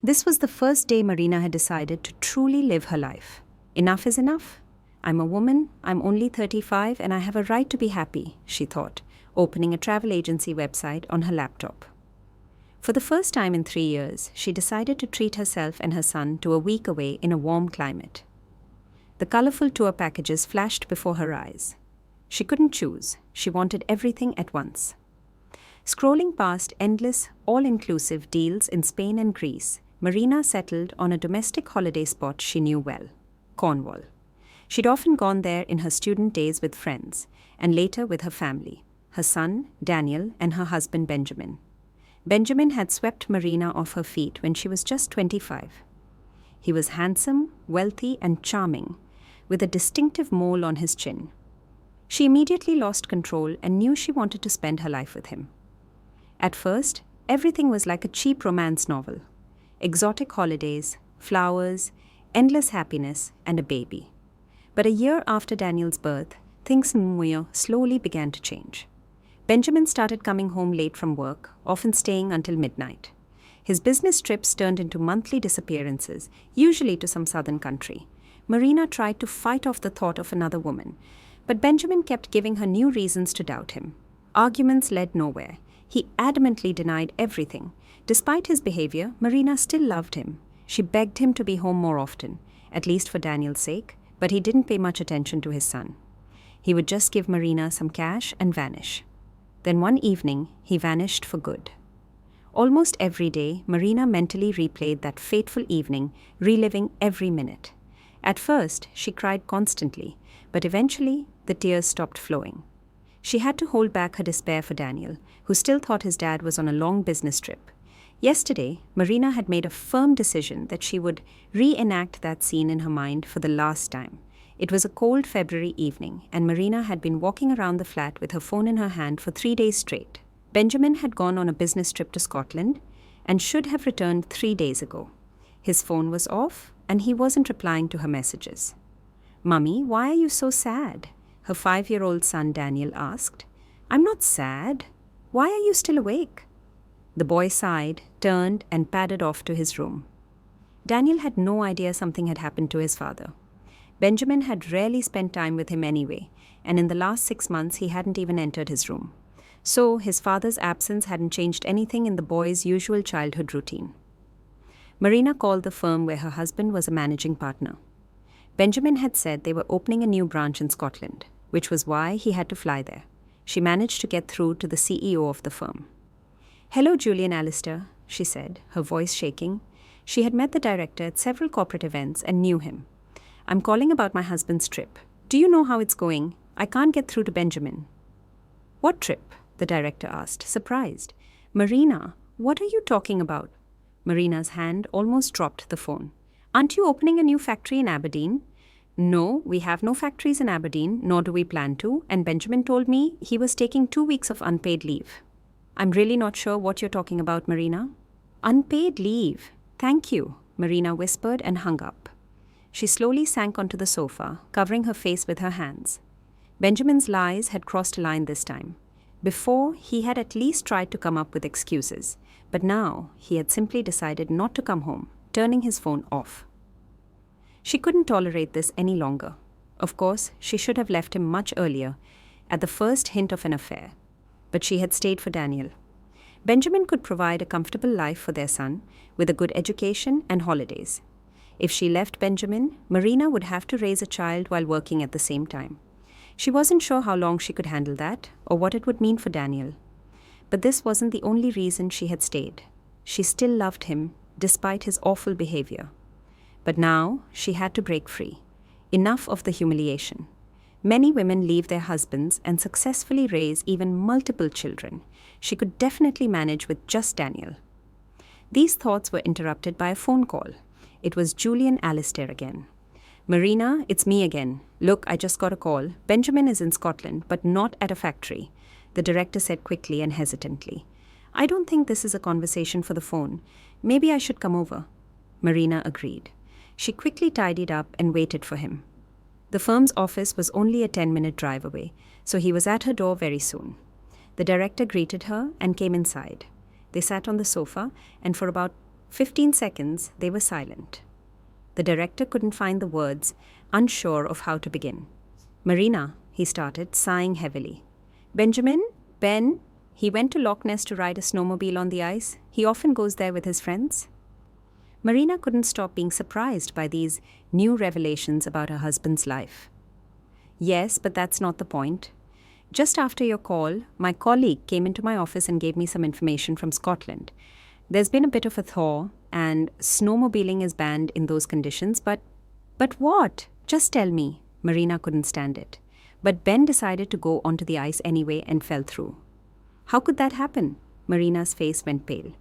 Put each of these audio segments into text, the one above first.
This was the first day Marina had decided to truly live her life. Enough is enough. I'm a woman, I'm only 35, and I have a right to be happy, she thought, opening a travel agency website on her laptop. For the first time in 3 years, she decided to treat herself and her son to a week away in a warm climate. The colorful tour packages flashed before her eyes. She couldn't choose. She wanted everything at once. Scrolling past endless, all-inclusive deals in Spain and Greece, Marina settled on a domestic holiday spot she knew well, Cornwall. She'd often gone there in her student days with friends, and later with her family, her son, Daniel, and her husband, Benjamin. Benjamin had swept Marina off her feet when she was just 25. He was handsome, wealthy, and charming, with a distinctive mole on his chin. She immediately lost control and knew she wanted to spend her life with him. At first, everything was like a cheap romance novel. Exotic holidays, flowers, endless happiness, and a baby. But a year after Daniel's birth, things in Muir slowly began to change. Benjamin started coming home late from work, often staying until midnight. His business trips turned into monthly disappearances, usually to some southern country. Marina tried to fight off the thought of another woman, but Benjamin kept giving her new reasons to doubt him. Arguments led nowhere. He adamantly denied everything. Despite his behavior, Marina still loved him. She begged him to be home more often, at least for Daniel's sake, but he didn't pay much attention to his son. He would just give Marina some cash and vanish. Then one evening, he vanished for good. Almost every day, Marina mentally replayed that fateful evening, reliving every minute. At first, she cried constantly, but eventually, the tears stopped flowing. She had to hold back her despair for Daniel, who still thought his dad was on a long business trip. Yesterday, Marina had made a firm decision that she would reenact that scene in her mind for the last time. It was a cold February evening, and Marina had been walking around the flat with her phone in her hand for 3 days straight. Benjamin had gone on a business trip to Scotland and should have returned 3 days ago. His phone was off, and he wasn't replying to her messages. "Mummy, why are you so sad?" her 5-year-old son Daniel asked. "I'm not sad. Why are you still awake?" The boy sighed, turned, and padded off to his room. Daniel had no idea something had happened to his father. Benjamin had rarely spent time with him anyway, and in the last 6 months he hadn't even entered his room. So his father's absence hadn't changed anything in the boy's usual childhood routine. Marina called the firm where her husband was a managing partner. Benjamin had said they were opening a new branch in Scotland, which was why he had to fly there. She managed to get through to the CEO of the firm. "Hello, Julian Allister," she said, her voice shaking. She had met the director at several corporate events and knew him. "I'm calling about my husband's trip. Do you know how it's going? I can't get through to Benjamin." "What trip?" the director asked, surprised. "Marina, what are you talking about?" Marina's hand almost dropped the phone. "Aren't you opening a new factory in Aberdeen?" "No, we have no factories in Aberdeen, nor do we plan to, and Benjamin told me he was taking 2 weeks of unpaid leave." "I'm really not sure what you're talking about, Marina." "Unpaid leave. Thank you," Marina whispered and hung up. She slowly sank onto the sofa, covering her face with her hands. Benjamin's lies had crossed a line this time. Before, he had at least tried to come up with excuses, but now he had simply decided not to come home, turning his phone off. She couldn't tolerate this any longer. Of course, she should have left him much earlier, at the first hint of an affair. But she had stayed for Daniel. Benjamin could provide a comfortable life for their son, with a good education and holidays. If she left Benjamin, Marina would have to raise a child while working at the same time. She wasn't sure how long she could handle that, or what it would mean for Daniel. But this wasn't the only reason she had stayed. She still loved him, despite his awful behavior. But now, she had to break free. Enough of the humiliation. Many women leave their husbands and successfully raise even multiple children. She could definitely manage with just Daniel. These thoughts were interrupted by a phone call. It was Julian Allister again. "Marina, it's me again. Look, I just got a call. Benjamin is in Scotland, but not at a factory," the director said quickly and hesitantly. "I don't think this is a conversation for the phone. Maybe I should come over." Marina agreed. She quickly tidied up and waited for him. The firm's office was only a 10-minute drive away, so he was at her door very soon. The director greeted her and came inside. They sat on the sofa, and for about 15 seconds, they were silent. The director couldn't find the words, unsure of how to begin. "Marina," he started, sighing heavily. "Benjamin? Ben? He went to Loch Ness to ride a snowmobile on the ice. He often goes there with his friends." Marina couldn't stop being surprised by these new revelations about her husband's life. "Yes, but that's not the point. Just after your call, my colleague came into my office and gave me some information from Scotland. There's been a bit of a thaw, and snowmobiling is banned in those conditions, but..." "But what? Just tell me." Marina couldn't stand it. But Ben decided to go onto the ice anyway and fell through. "How could that happen?" Marina's face went pale.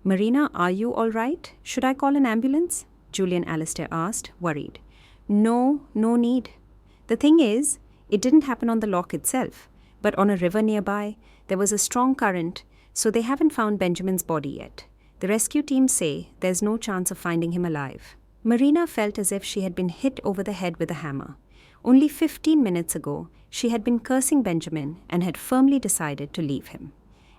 "Marina, are you all right? Should I call an ambulance?" Julian Alistair asked, worried. "No, no need. The thing is, it didn't happen on the loch itself, but on a river nearby. There was a strong current, so they haven't found Benjamin's body yet. The rescue teams say there's no chance of finding him alive." Marina felt as if she had been hit over the head with a hammer. Only 15 minutes ago, she had been cursing Benjamin and had firmly decided to leave him.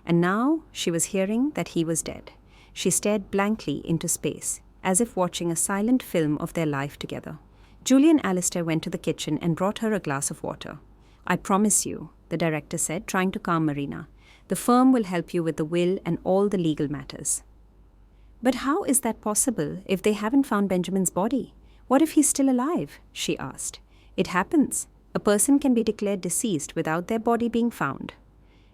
And now she was hearing that he was dead. She stared blankly into space, as if watching a silent film of their life together. Julian Alistair went to the kitchen and brought her a glass of water. "I promise you," the director said, trying to calm Marina, "the firm will help you with the will and all the legal matters." "But how is that possible if they haven't found Benjamin's body? What if he's still alive?" she asked. "It happens. A person can be declared deceased without their body being found.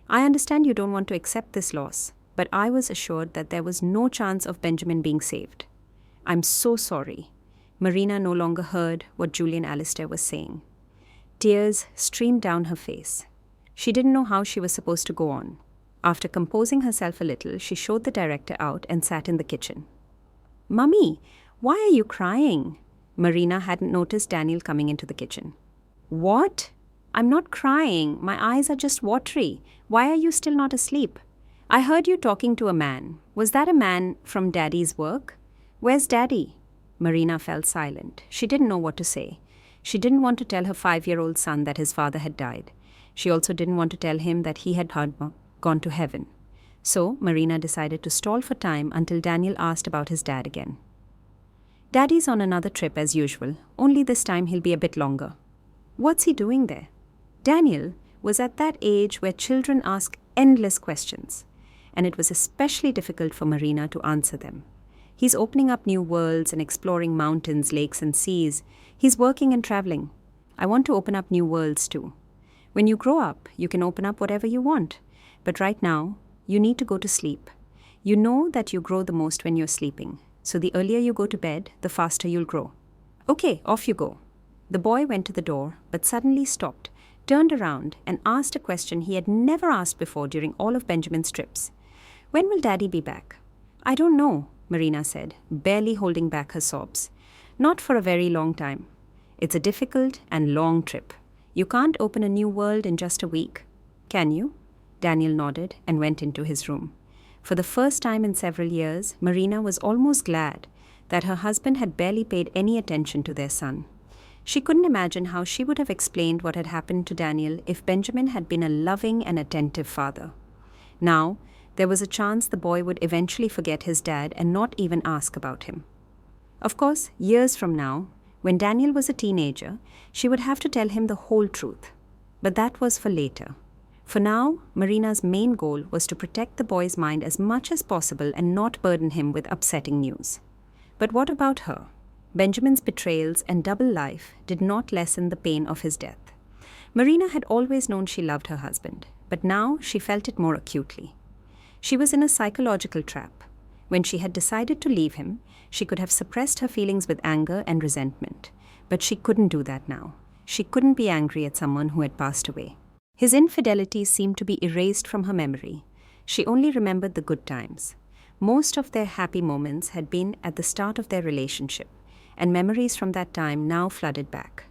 I understand you don't want to accept this loss, but I was assured that there was no chance of Benjamin being saved." "I'm so sorry." Marina no longer heard what Julian Alistair was saying. Tears streamed down her face. She didn't know how she was supposed to go on. After composing herself a little, she showed the director out and sat in the kitchen. "Mummy, why are you crying?" Marina hadn't noticed Daniel coming into the kitchen. "What? I'm not crying. My eyes are just watery. Why are you still not asleep? I heard you talking to a man. Was that a man from Daddy's work? Where's Daddy?" Marina fell silent. She didn't know what to say. She didn't want to tell her 5-year-old son that his father had died. She also didn't want to tell him that he had gone to heaven. So Marina decided to stall for time until Daniel asked about his dad again. "Daddy's on another trip as usual, only this time he'll be a bit longer." "What's he doing there?" Daniel was at that age where children ask endless questions, and it was especially difficult for Marina to answer them. He's opening up new worlds and exploring mountains, lakes, and seas. He's working and traveling. I want to open up new worlds too. When you grow up, you can open up whatever you want. But right now, you need to go to sleep. You know that you grow the most when you're sleeping. So the earlier you go to bed, the faster you'll grow. "Okay, off you go." The boy went to the door, but suddenly stopped, turned around, and asked a question he had never asked before during all of Benjamin's trips. "When will Daddy be back?" "I don't know," Marina said, barely holding back her sobs. "Not for a very long time. It's a difficult and long trip. You can't open a new world in just a week. Can you?" Daniel nodded and went into his room. For the first time in several years, Marina was almost glad that her husband had barely paid any attention to their son. She couldn't imagine how she would have explained what had happened to Daniel if Benjamin had been a loving and attentive father. Now, there was a chance the boy would eventually forget his dad and not even ask about him. Of course, years from now, when Daniel was a teenager, she would have to tell him the whole truth. But that was for later. For now, Marina's main goal was to protect the boy's mind as much as possible and not burden him with upsetting news. But what about her? Benjamin's betrayals and double life did not lessen the pain of his death. Marina had always known she loved her husband, but now she felt it more acutely. She was in a psychological trap. When she had decided to leave him, she could have suppressed her feelings with anger and resentment. But she couldn't do that now. She couldn't be angry at someone who had passed away. His infidelity seemed to be erased from her memory. She only remembered the good times. Most of their happy moments had been at the start of their relationship, and memories from that time now flooded back.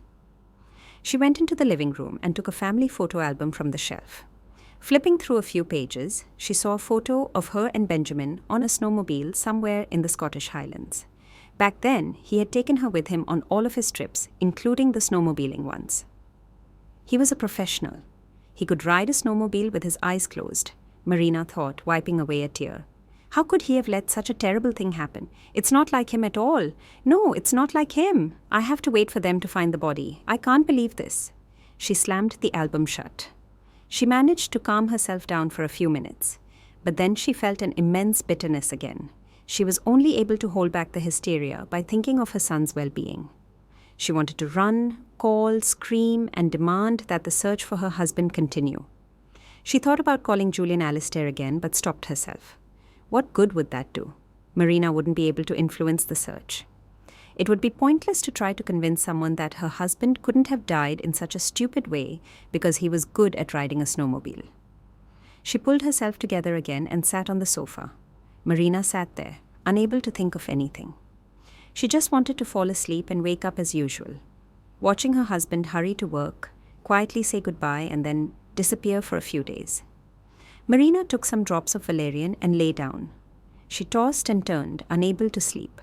She went into the living room and took a family photo album from the shelf. Flipping through a few pages, she saw a photo of her and Benjamin on a snowmobile somewhere in the Scottish Highlands. Back then, he had taken her with him on all of his trips, including the snowmobiling ones. He was a professional. He could ride a snowmobile with his eyes closed, Marina thought, wiping away a tear. How could he have let such a terrible thing happen? It's not like him at all. No, it's not like him. I have to wait for them to find the body. I can't believe this. She slammed the album shut. She managed to calm herself down for a few minutes, but then she felt an immense bitterness again. She was only able to hold back the hysteria by thinking of her son's well-being. She wanted to run, call, scream, and demand that the search for her husband continue. She thought about calling Julian Alistair again, but stopped herself. What good would that do? Marina wouldn't be able to influence the search. It would be pointless to try to convince someone that her husband couldn't have died in such a stupid way because he was good at riding a snowmobile. She pulled herself together again and sat on the sofa. Marina sat there, unable to think of anything. She just wanted to fall asleep and wake up as usual, watching her husband hurry to work, quietly say goodbye, and then disappear for a few days. Marina took some drops of valerian and lay down. She tossed and turned, unable to sleep.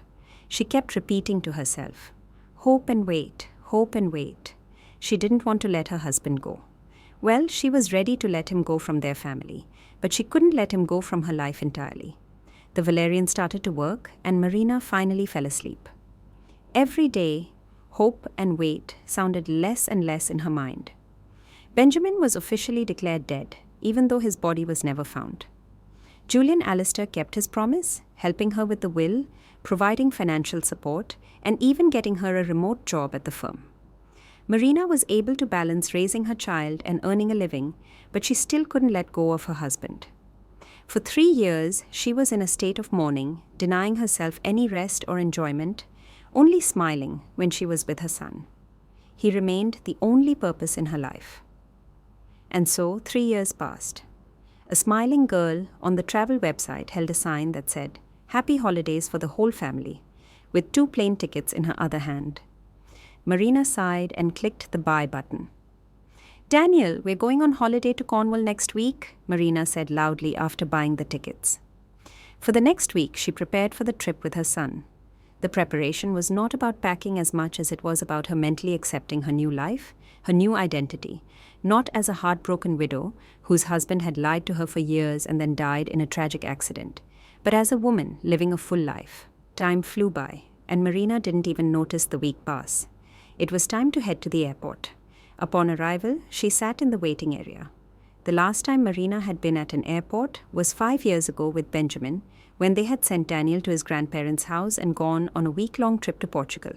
She kept repeating to herself, "Hope and wait, hope and wait." She didn't want to let her husband go. Well, she was ready to let him go from their family, but she couldn't let him go from her life entirely. The valerian started to work, and Marina finally fell asleep. Every day, hope and wait sounded less and less in her mind. Benjamin was officially declared dead, even though his body was never found. Julian Alistair kept his promise, helping her with the will, providing financial support, and even getting her a remote job at the firm. Marina was able to balance raising her child and earning a living, but she still couldn't let go of her husband. For 3 years, she was in a state of mourning, denying herself any rest or enjoyment, only smiling when she was with her son. He remained the only purpose in her life. And so 3 years passed. A smiling girl on the travel website held a sign that said, "Happy holidays for the whole family," with 2 plane tickets in her other hand. Marina sighed and clicked the buy button. "Daniel, we're going on holiday to Cornwall next week," Marina said loudly after buying the tickets. For the next week, she prepared for the trip with her son. The preparation was not about packing as much as it was about her mentally accepting her new life, her new identity, not as a heartbroken widow whose husband had lied to her for years and then died in a tragic accident, but as a woman living a full life. Time flew by, and Marina didn't even notice the week pass. It was time to head to the airport. Upon arrival, she sat in the waiting area. The last time Marina had been at an airport was 5 years ago with Benjamin, when they had sent Daniel to his grandparents' house and gone on a week-long trip to Portugal.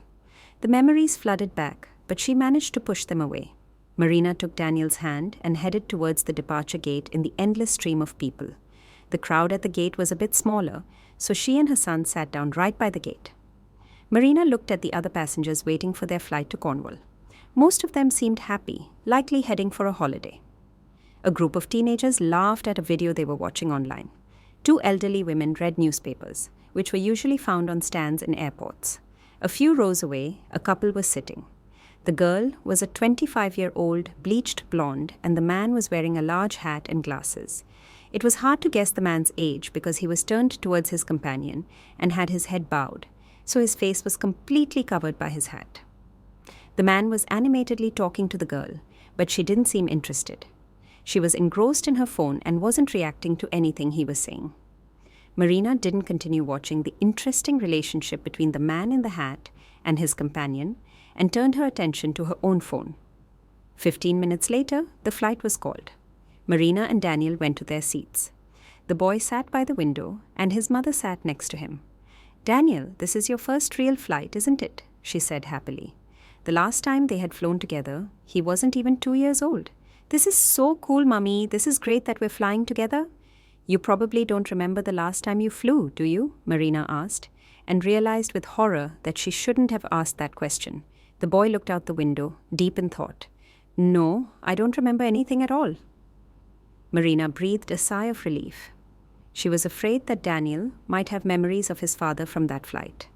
The memories flooded back, but she managed to push them away. Marina took Daniel's hand and headed towards the departure gate in the endless stream of people. The crowd at the gate was a bit smaller, so she and her son sat down right by the gate. Marina looked at the other passengers waiting for their flight to Cornwall. Most of them seemed happy, likely heading for a holiday. A group of teenagers laughed at a video they were watching online. 2 elderly women read newspapers, which were usually found on stands in airports. A few rows away, a couple was sitting. The girl was a 25-year-old bleached blonde, and the man was wearing a large hat and glasses. It was hard to guess the man's age because he was turned towards his companion and had his head bowed, so his face was completely covered by his hat. The man was animatedly talking to the girl, but she didn't seem interested. She was engrossed in her phone and wasn't reacting to anything he was saying. Marina didn't continue watching the interesting relationship between the man in the hat and his companion and turned her attention to her own phone. 15 minutes later, the flight was called. Marina and Daniel went to their seats. The boy sat by the window, and his mother sat next to him. "Daniel, this is your first real flight, isn't it?" she said happily. The last time they had flown together, he wasn't even 2 years old. "This is so cool, Mummy. This is great that we're flying together." "You probably don't remember the last time you flew, do you?" Marina asked, and realized with horror that she shouldn't have asked that question. The boy looked out the window, deep in thought. "No, I don't remember anything at all." Marina breathed a sigh of relief. She was afraid that Daniel might have memories of his father from that flight.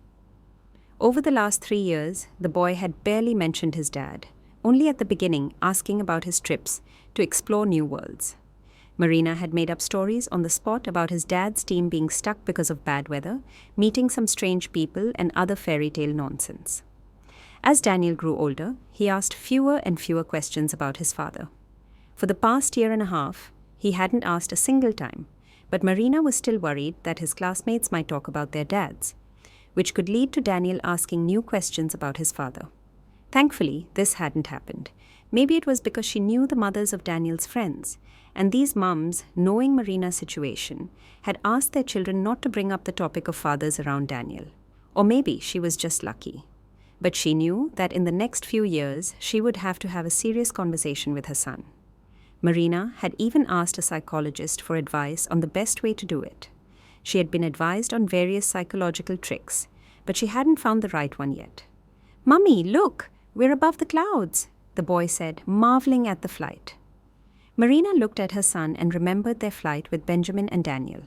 Over the last 3 years, the boy had barely mentioned his dad, only at the beginning asking about his trips to explore new worlds. Marina had made up stories on the spot about his dad's team being stuck because of bad weather, meeting some strange people, and other fairy tale nonsense. As Daniel grew older, he asked fewer and fewer questions about his father. For the past 1.5 years, he hadn't asked a single time, But Marina was still worried that his classmates might talk about their dads, which could lead to Daniel asking new questions about his father. Thankfully, this hadn't happened. Maybe it was because she knew the mothers of Daniel's friends, and these mums, knowing Marina's situation, had asked their children not to bring up the topic of fathers around Daniel. Or maybe she was just lucky. But she knew that in the next few years, she would have to have a serious conversation with her son. Marina had even asked a psychologist for advice on the best way to do it. She had been advised on various psychological tricks, but she hadn't found the right one yet. "Mummy, look, we're above the clouds," the boy said, marveling at the flight. Marina looked at her son and remembered their flight with Benjamin and Daniel.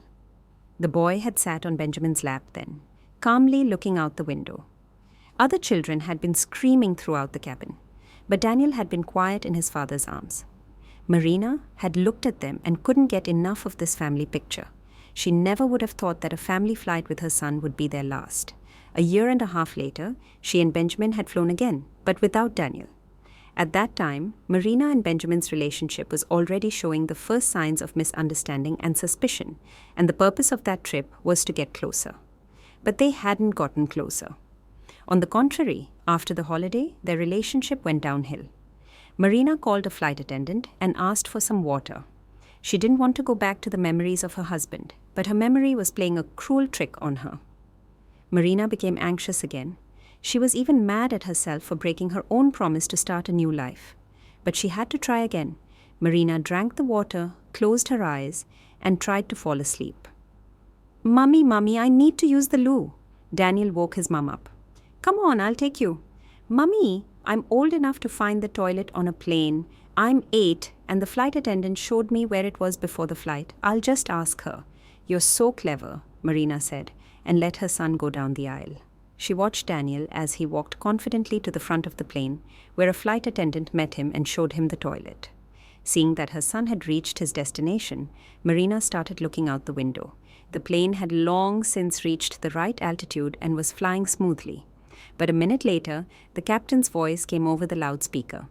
The boy had sat on Benjamin's lap then, calmly looking out the window. Other children had been screaming throughout the cabin, but Daniel had been quiet in his father's arms. Marina had looked at them and couldn't get enough of this family picture. She never would have thought that a family flight with her son would be their last. A year and a half later, she and Benjamin had flown again, but without Daniel. At that time, Marina and Benjamin's relationship was already showing the first signs of misunderstanding and suspicion, and the purpose of that trip was to get closer. But they hadn't gotten closer. On the contrary, after the holiday, their relationship went downhill. Marina called a flight attendant and asked for some water. She didn't want to go back to the memories of her husband, but her memory was playing a cruel trick on her. Marina became anxious again. She was even mad at herself for breaking her own promise to start a new life. But she had to try again. Marina drank the water, closed her eyes, and tried to fall asleep. Mummy, I need to use the loo." Daniel woke his mum up. "Come on, I'll take you." "Mummy, I'm old enough to find the toilet on a plane. I'm 8, and the flight attendant showed me where it was before the flight. I'll just ask her." "You're so clever," Marina said, and let her son go down the aisle. She watched Daniel as he walked confidently to the front of the plane, where a flight attendant met him and showed him the toilet. Seeing that her son had reached his destination, Marina started looking out the window. The plane had long since reached the right altitude and was flying smoothly. But a minute later, the captain's voice came over the loudspeaker.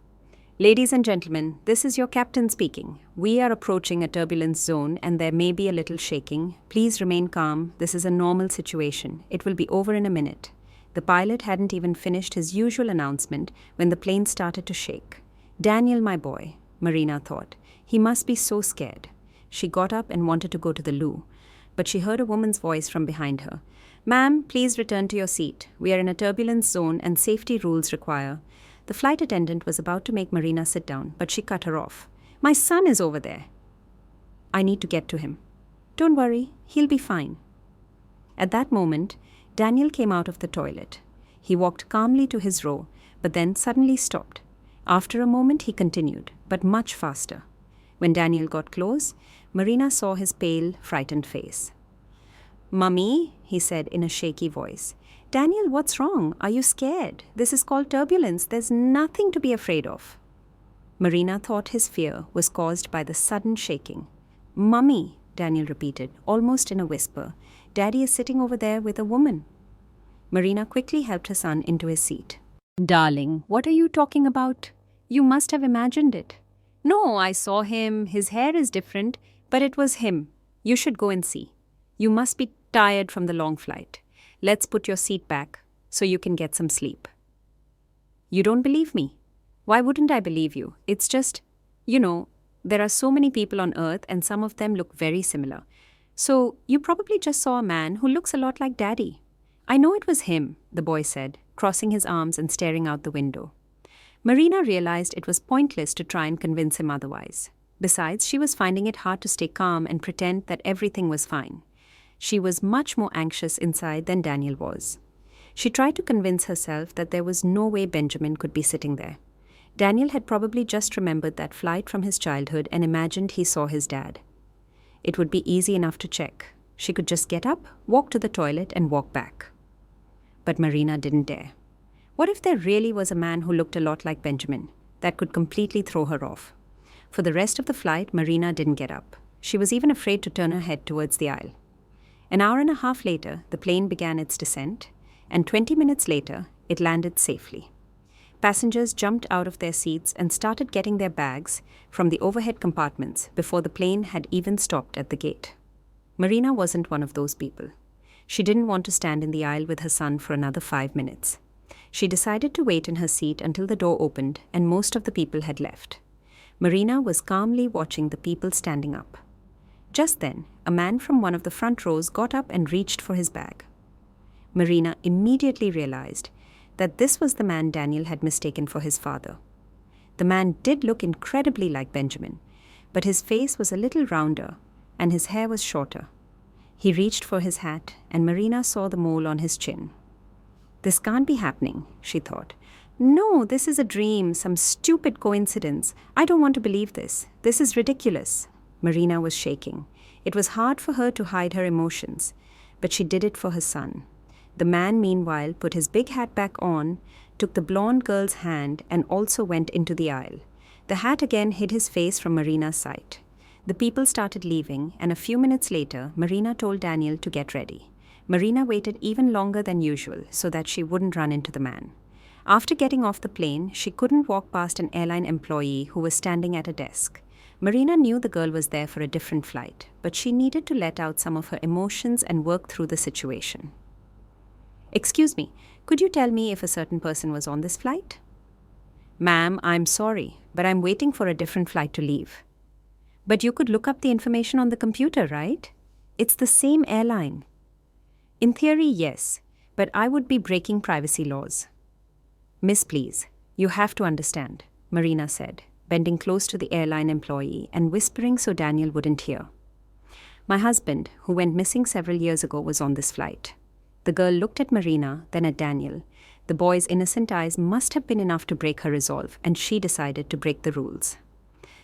"Ladies and gentlemen, this is your captain speaking. We are approaching a turbulence zone and there may be a little shaking. Please remain calm. This is a normal situation. It will be over in a minute." The pilot hadn't even finished his usual announcement when the plane started to shake. "Daniel, my boy," Marina thought. "He must be so scared." She got up and wanted to go to the loo, but she heard a woman's voice from behind her. "Ma'am, please return to your seat. We are in a turbulence zone and safety rules require." The flight attendant was about to make Marina sit down, but she cut her off. "My son is over there. I need to get to him." "Don't worry, he'll be fine." At that moment, Daniel came out of the toilet. He walked calmly to his row, but then suddenly stopped. After a moment, he continued, but much faster. When Daniel got close, Marina saw his pale, frightened face. "Mummy," he said in a shaky voice. "Daniel, what's wrong? Are you scared? This is called turbulence. There's nothing to be afraid of." Marina thought his fear was caused by the sudden shaking. "Mummy," Daniel repeated, almost in a whisper, "Daddy is sitting over there with a woman." Marina quickly helped her son into his seat. "Darling, what are you talking about? You must have imagined it." "No, I saw him. His hair is different, but it was him. You should go and see. You must be tired from the long flight. Let's put your seat back so you can get some sleep." "You don't believe me?" "Why wouldn't I believe you? It's just, there are so many people on Earth and some of them look very similar. So you probably just saw a man who looks a lot like Daddy." "I know it was him," the boy said, crossing his arms and staring out the window. Marina realized it was pointless to try and convince him otherwise. Besides, she was finding it hard to stay calm and pretend that everything was fine. She was much more anxious inside than Daniel was. She tried to convince herself that there was no way Benjamin could be sitting there. Daniel had probably just remembered that flight from his childhood and imagined he saw his dad. It would be easy enough to check. She could just get up, walk to the toilet, and walk back. But Marina didn't dare. What if there really was a man who looked a lot like Benjamin? That could completely throw her off. For the rest of the flight, Marina didn't get up. She was even afraid to turn her head towards the aisle. An hour and a half later, the plane began its descent, and 20 minutes later, it landed safely. Passengers jumped out of their seats and started getting their bags from the overhead compartments before the plane had even stopped at the gate. Marina wasn't one of those people. She didn't want to stand in the aisle with her son for another 5 minutes. She decided to wait in her seat until the door opened and most of the people had left. Marina was calmly watching the people standing up. Just then, a man from one of the front rows got up and reached for his bag. Marina immediately realized that this was the man Daniel had mistaken for his father. The man did look incredibly like Benjamin, but his face was a little rounder and his hair was shorter. He reached for his hat and Marina saw the mole on his chin. This can't be happening, she thought. No, this is a dream, some stupid coincidence. I don't want to believe this. This is ridiculous. Marina was shaking. It was hard for her to hide her emotions, but she did it for her son. The man, meanwhile, put his big hat back on, took the blonde girl's hand, and also went into the aisle. The hat again hid his face from Marina's sight. The people started leaving, and a few minutes later, Marina told Daniel to get ready. Marina waited even longer than usual so that she wouldn't run into the man. After getting off the plane, she couldn't walk past an airline employee who was standing at a desk. Marina knew the girl was there for a different flight, but she needed to let out some of her emotions and work through the situation. Excuse me, could you tell me if a certain person was on this flight? Ma'am, I'm sorry, but I'm waiting for a different flight to leave. But you could look up the information on the computer, right? It's the same airline. In theory, yes, but I would be breaking privacy laws. Miss, please, you have to understand, Marina said, bending close to the airline employee and whispering so Daniel wouldn't hear. My husband, who went missing several years ago, was on this flight. The girl looked at Marina, then at Daniel. The boy's innocent eyes must have been enough to break her resolve, and she decided to break the rules.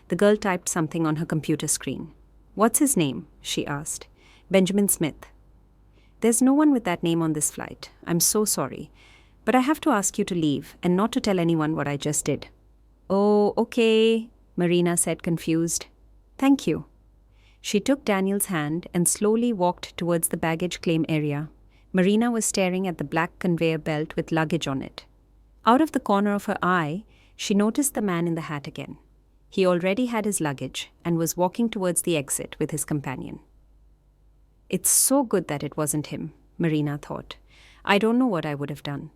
The girl typed something on her computer screen. What's his name? She asked. Benjamin Smith. There's no one with that name on this flight. I'm so sorry. But I have to ask you to leave and not to tell anyone what I just did. Oh, okay, Marina said, confused. Thank you. She took Daniel's hand and slowly walked towards the baggage claim area. Marina was staring at the black conveyor belt with luggage on it. Out of the corner of her eye, she noticed the man in the hat again. He already had his luggage and was walking towards the exit with his companion. It's so good that it wasn't him, Marina thought. I don't know what I would have done.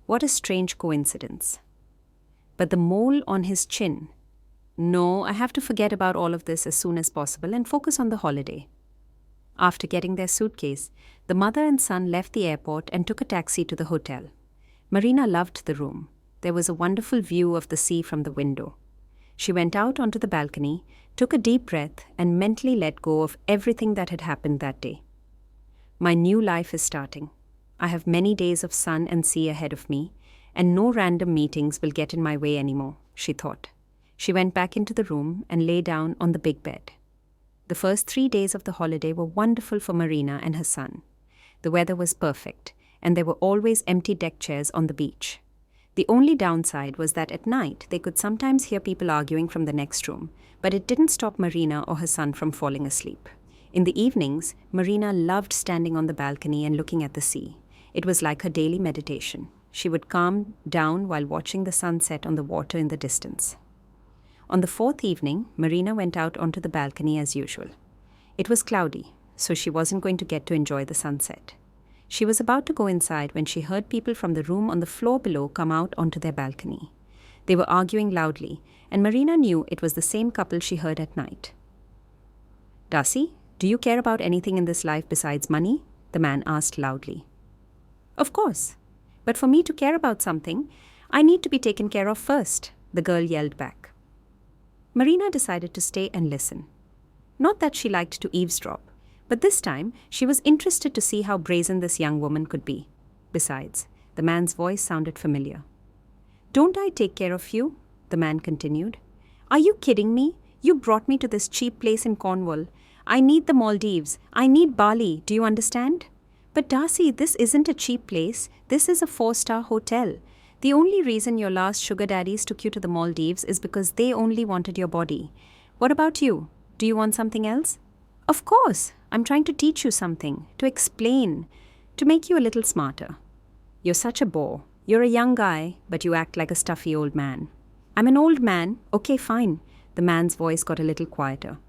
What a strange coincidence. But the mole on his chin. No, I have to forget about all of this as soon as possible and focus on the holiday. After getting their suitcase, the mother and son left the airport and took a taxi to the hotel. Marina loved the room. There was a wonderful view of the sea from the window. She went out onto the balcony, took a deep breath, and mentally let go of everything that had happened that day. My new life is starting. I have many days of sun and sea ahead of me, and no random meetings will get in my way anymore, she thought. She went back into the room and lay down on the big bed. The first 3 days of the holiday were wonderful for Marina and her son. The weather was perfect, and there were always empty deck chairs on the beach. The only downside was that at night they could sometimes hear people arguing from the next room, but it didn't stop Marina or her son from falling asleep. In the evenings, Marina loved standing on the balcony and looking at the sea. It was like her daily meditation. She would calm down while watching the sunset on the water in the distance. On the 4th evening, Marina went out onto the balcony as usual. It was cloudy, so she wasn't going to get to enjoy the sunset. She was about to go inside when she heard people from the room on the floor below come out onto their balcony. They were arguing loudly, and Marina knew it was the same couple she heard at night. Darcy, do you care about anything in this life besides money? The man asked loudly. Of course. But for me to care about something, I need to be taken care of first, the girl yelled back. Marina decided to stay and listen. Not that she liked to eavesdrop, but this time she was interested to see how brazen this young woman could be. Besides, the man's voice sounded familiar. Don't I take care of you? The man continued. Are you kidding me? You brought me to this cheap place in Cornwall. I need the Maldives. I need Bali. Do you understand? But Darcy, this isn't a cheap place. This is a 4-star hotel. The only reason your last sugar daddies took you to the Maldives is because they only wanted your body. What about you? Do you want something else? Of course. I'm trying to teach you something, to explain, to make you a little smarter. You're such a bore. You're a young guy, but you act like a stuffy old man. I'm an old man. Okay, fine. The man's voice got a little quieter.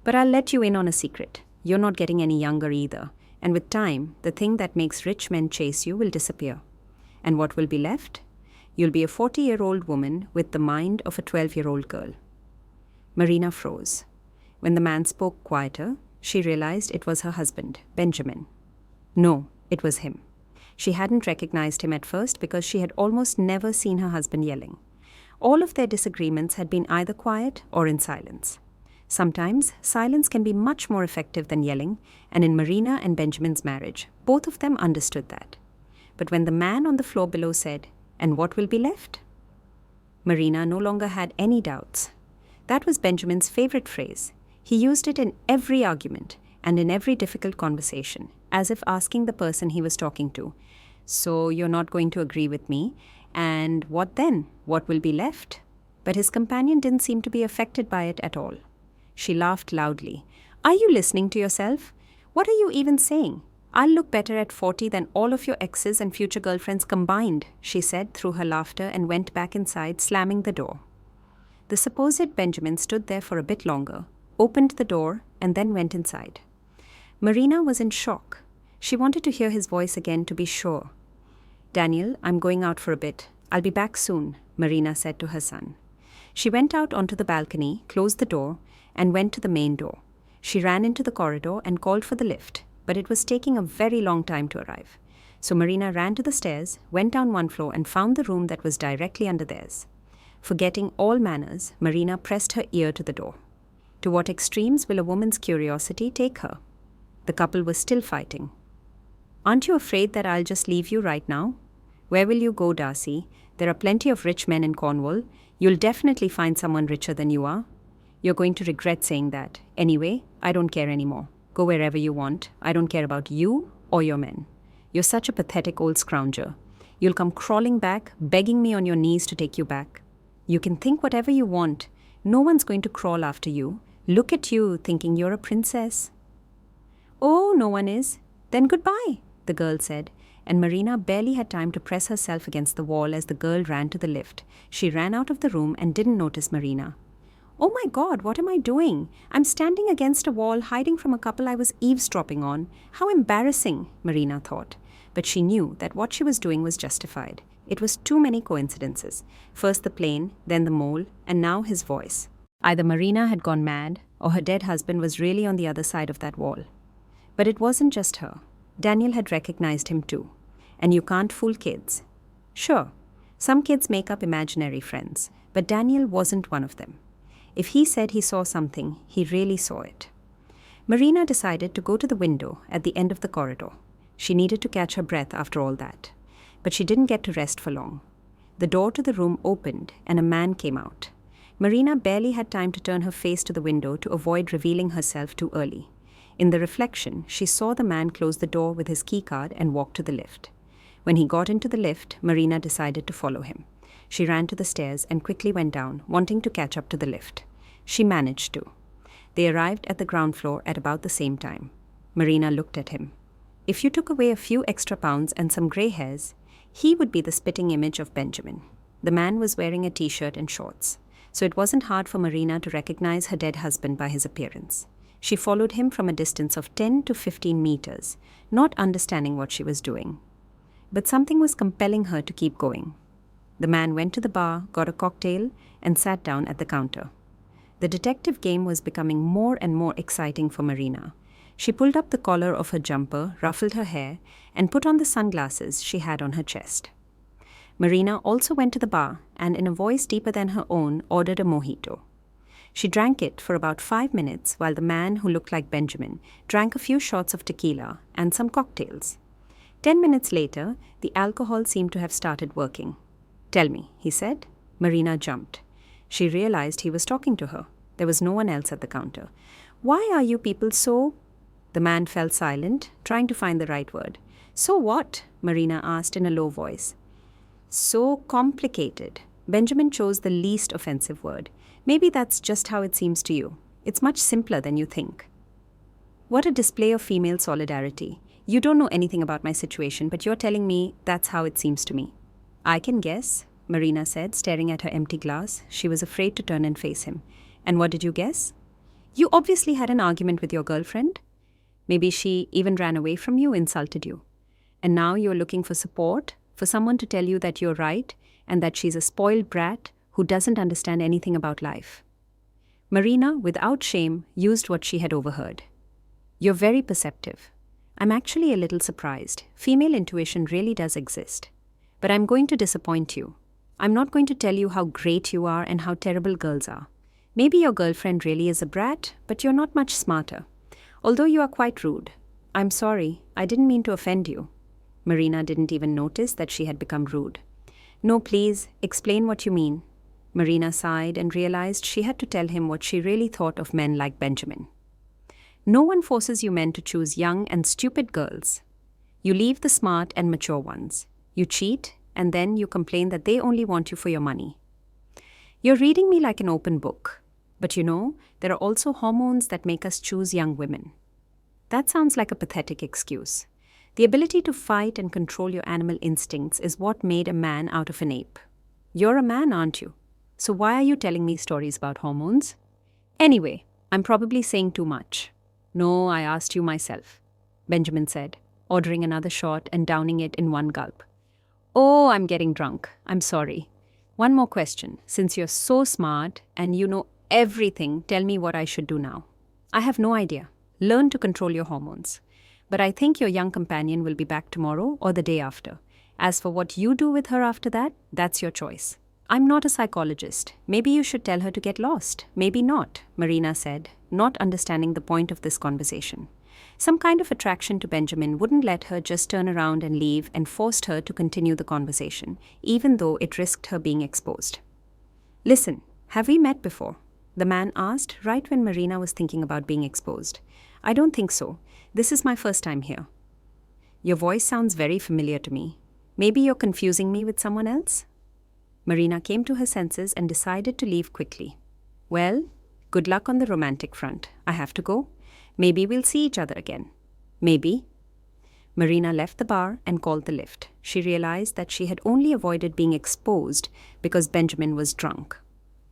But I'll let you in on a secret. You're not getting any younger either. And with time, the thing that makes rich men chase you will disappear. And what will be left? You'll be a 40-year-old woman with the mind of a 12-year-old girl. Marina froze. When the man spoke quieter, she realized it was her husband, Benjamin. No, it was him. She hadn't recognized him at first because she had almost never seen her husband yelling. All of their disagreements had been either quiet or in silence. Sometimes, silence can be much more effective than yelling, and in Marina and Benjamin's marriage, both of them understood that. But when the man on the floor below said, "And what will be left?" Marina no longer had any doubts. That was Benjamin's favorite phrase. He used it in every argument and in every difficult conversation, as if asking the person he was talking to, "So you're not going to agree with me? And what then? What will be left?" But his companion didn't seem to be affected by it at all. She laughed loudly. "Are you listening to yourself? What are you even saying? I'll look better at 40 than all of your exes and future girlfriends combined," she said through her laughter and went back inside, slamming the door. The supposed Benjamin stood there for a bit longer, opened the door, and then went inside. Marina was in shock. She wanted to hear his voice again to be sure. "Daniel, I'm going out for a bit. I'll be back soon," Marina said to her son. She went out onto the balcony, closed the door, and went to the main door. She ran into the corridor and called for the lift, but it was taking a very long time to arrive. So Marina ran to the stairs, went down one floor, and found the room that was directly under theirs. Forgetting all manners, Marina pressed her ear to the door. To what extremes will a woman's curiosity take her? The couple was still fighting. "Aren't you afraid that I'll just leave you right now?" "Where will you go, Darcy? There are plenty of rich men in Cornwall. You'll definitely find someone richer than you are." "You're going to regret saying that. Anyway, I don't care anymore. Go wherever you want. I don't care about you or your men. You're such a pathetic old scrounger. You'll come crawling back, begging me on your knees to take you back. You can think whatever you want. No one's going to crawl after you. Look at you, thinking you're a princess." "Oh, no one is. Then goodbye," the girl said, and Marina barely had time to press herself against the wall as the girl ran to the lift. She ran out of the room and didn't notice Marina. "Oh my God, what am I doing? I'm standing against a wall, hiding from a couple I was eavesdropping on. How embarrassing," Marina thought. But she knew that what she was doing was justified. It was too many coincidences. First the plane, then the mole, and now his voice. Either Marina had gone mad, or her dead husband was really on the other side of that wall. But it wasn't just her. Daniel had recognized him too. And you can't fool kids. Sure, some kids make up imaginary friends, but Daniel wasn't one of them. If he said he saw something, he really saw it. Marina decided to go to the window at the end of the corridor. She needed to catch her breath after all that. But she didn't get to rest for long. The door to the room opened and a man came out. Marina barely had time to turn her face to the window to avoid revealing herself too early. In the reflection, she saw the man close the door with his keycard and walk to the lift. When he got into the lift, Marina decided to follow him. She ran to the stairs and quickly went down, wanting to catch up to the lift. She managed to. They arrived at the ground floor at about the same time. Marina looked at him. If you took away a few extra pounds and some grey hairs, he would be the spitting image of Benjamin. The man was wearing a t-shirt and shorts, so it wasn't hard for Marina to recognize her dead husband by his appearance. She followed him from a distance of 10 to 15 meters, not understanding what she was doing. But something was compelling her to keep going. The man went to the bar, got a cocktail, and sat down at the counter. The detective game was becoming more and more exciting for Marina. She pulled up the collar of her jumper, ruffled her hair, and put on the sunglasses she had on her chest. Marina also went to the bar and, in a voice deeper than her own, ordered a mojito. She drank it for about 5 minutes while the man who looked like Benjamin drank a few shots of tequila and some cocktails. 10 minutes later, the alcohol seemed to have started working. "Tell me," he said. Marina jumped. She realized he was talking to her. There was no one else at the counter. "Why are you people so—" The man fell silent, trying to find the right word. "So what?" Marina asked in a low voice. "So complicated." Benjamin chose the least offensive word. "Maybe that's just how it seems to you. It's much simpler than you think." What a display of female solidarity. "You don't know anything about my situation, but you're telling me that's how it seems to me." "I can guess," Marina said, staring at her empty glass. She was afraid to turn and face him. "And what did you guess?" "You obviously had an argument with your girlfriend." Maybe she even ran away from you, insulted you. And now you're looking for support, for someone to tell you that you're right and that she's a spoiled brat who doesn't understand anything about life. Marina, without shame, used what she had overheard. You're very perceptive. I'm actually a little surprised. Female intuition really does exist. But I'm going to disappoint you. I'm not going to tell you how great you are and how terrible girls are. Maybe your girlfriend really is a brat, but you're not much smarter. Although you are quite rude. I'm sorry, I didn't mean to offend you. Marina didn't even notice that she had become rude. No, please, explain what you mean. Marina sighed and realized she had to tell him what she really thought of men like Benjamin. No one forces you men to choose young and stupid girls. You leave the smart and mature ones. You cheat, and then you complain that they only want you for your money. You're reading me like an open book. But you know, there are also hormones that make us choose young women. That sounds like a pathetic excuse. The ability to fight and control your animal instincts is what made a man out of an ape. You're a man, aren't you? So why are you telling me stories about hormones? Anyway, I'm probably saying too much. No, I asked you myself, Benjamin said, ordering another shot and downing it in one gulp. Oh, I'm getting drunk. I'm sorry. One more question. Since you're so smart and you know everything, tell me what I should do now. I have no idea. Learn to control your hormones. But I think your young companion will be back tomorrow or the day after. As for what you do with her after that, that's your choice. I'm not a psychologist. Maybe you should tell her to get lost. Maybe not, Marina said, not understanding the point of this conversation. Some kind of attraction to Benjamin wouldn't let her just turn around and leave and forced her to continue the conversation, even though it risked her being exposed. Listen, have we met before? The man asked right when Marina was thinking about being exposed. I don't think so. This is my first time here. Your voice sounds very familiar to me. Maybe you're confusing me with someone else? Marina came to her senses and decided to leave quickly. Well, good luck on the romantic front. I have to go. Maybe we'll see each other again. Maybe. Marina left the bar and called the lift. She realized that she had only avoided being exposed because Benjamin was drunk.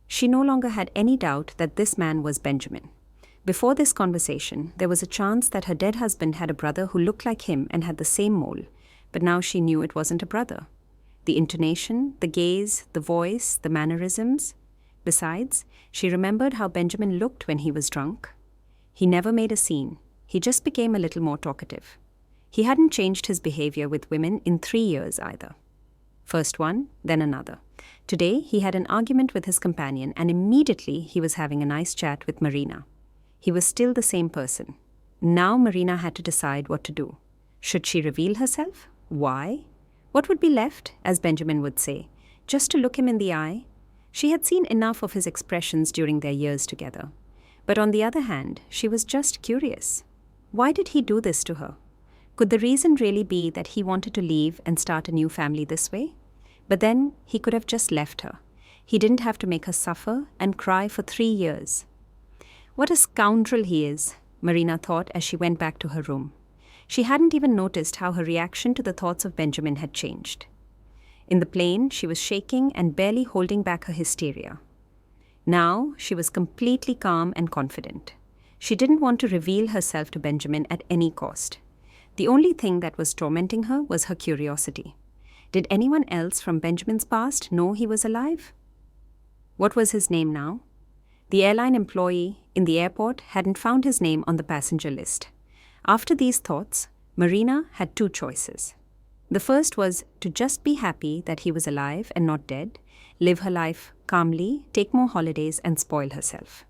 She no longer had any doubt that this man was Benjamin. Before this conversation, there was a chance that her dead husband had a brother who looked like him and had the same mole, but now she knew it wasn't a brother. The intonation, the gaze, the voice, the mannerisms. Besides, she remembered how Benjamin looked when he was drunk. He never made a scene. He just became a little more talkative. He hadn't changed his behavior with women in 3 years either. First one, then another. Today, he had an argument with his companion and immediately he was having a nice chat with Marina. He was still the same person. Now Marina had to decide what to do. Should she reveal herself? Why? What would be left, as Benjamin would say, just to look him in the eye? She had seen enough of his expressions during their years together. But on the other hand, she was just curious. Why did he do this to her? Could the reason really be that he wanted to leave and start a new family this way? But then he could have just left her. He didn't have to make her suffer and cry for 3 years. What a scoundrel he is, Marina thought as she went back to her room. She hadn't even noticed how her reaction to the thoughts of Benjamin had changed. In the plane, she was shaking and barely holding back her hysteria. Now, she was completely calm and confident. She didn't want to reveal herself to Benjamin at any cost. The only thing that was tormenting her was her curiosity. Did anyone else from Benjamin's past know he was alive? What was his name now? The airline employee in the airport hadn't found his name on the passenger list. After these thoughts, Marina had 2 choices. The first was to just be happy that he was alive and not dead, live her life calmly, take more holidays, and spoil herself.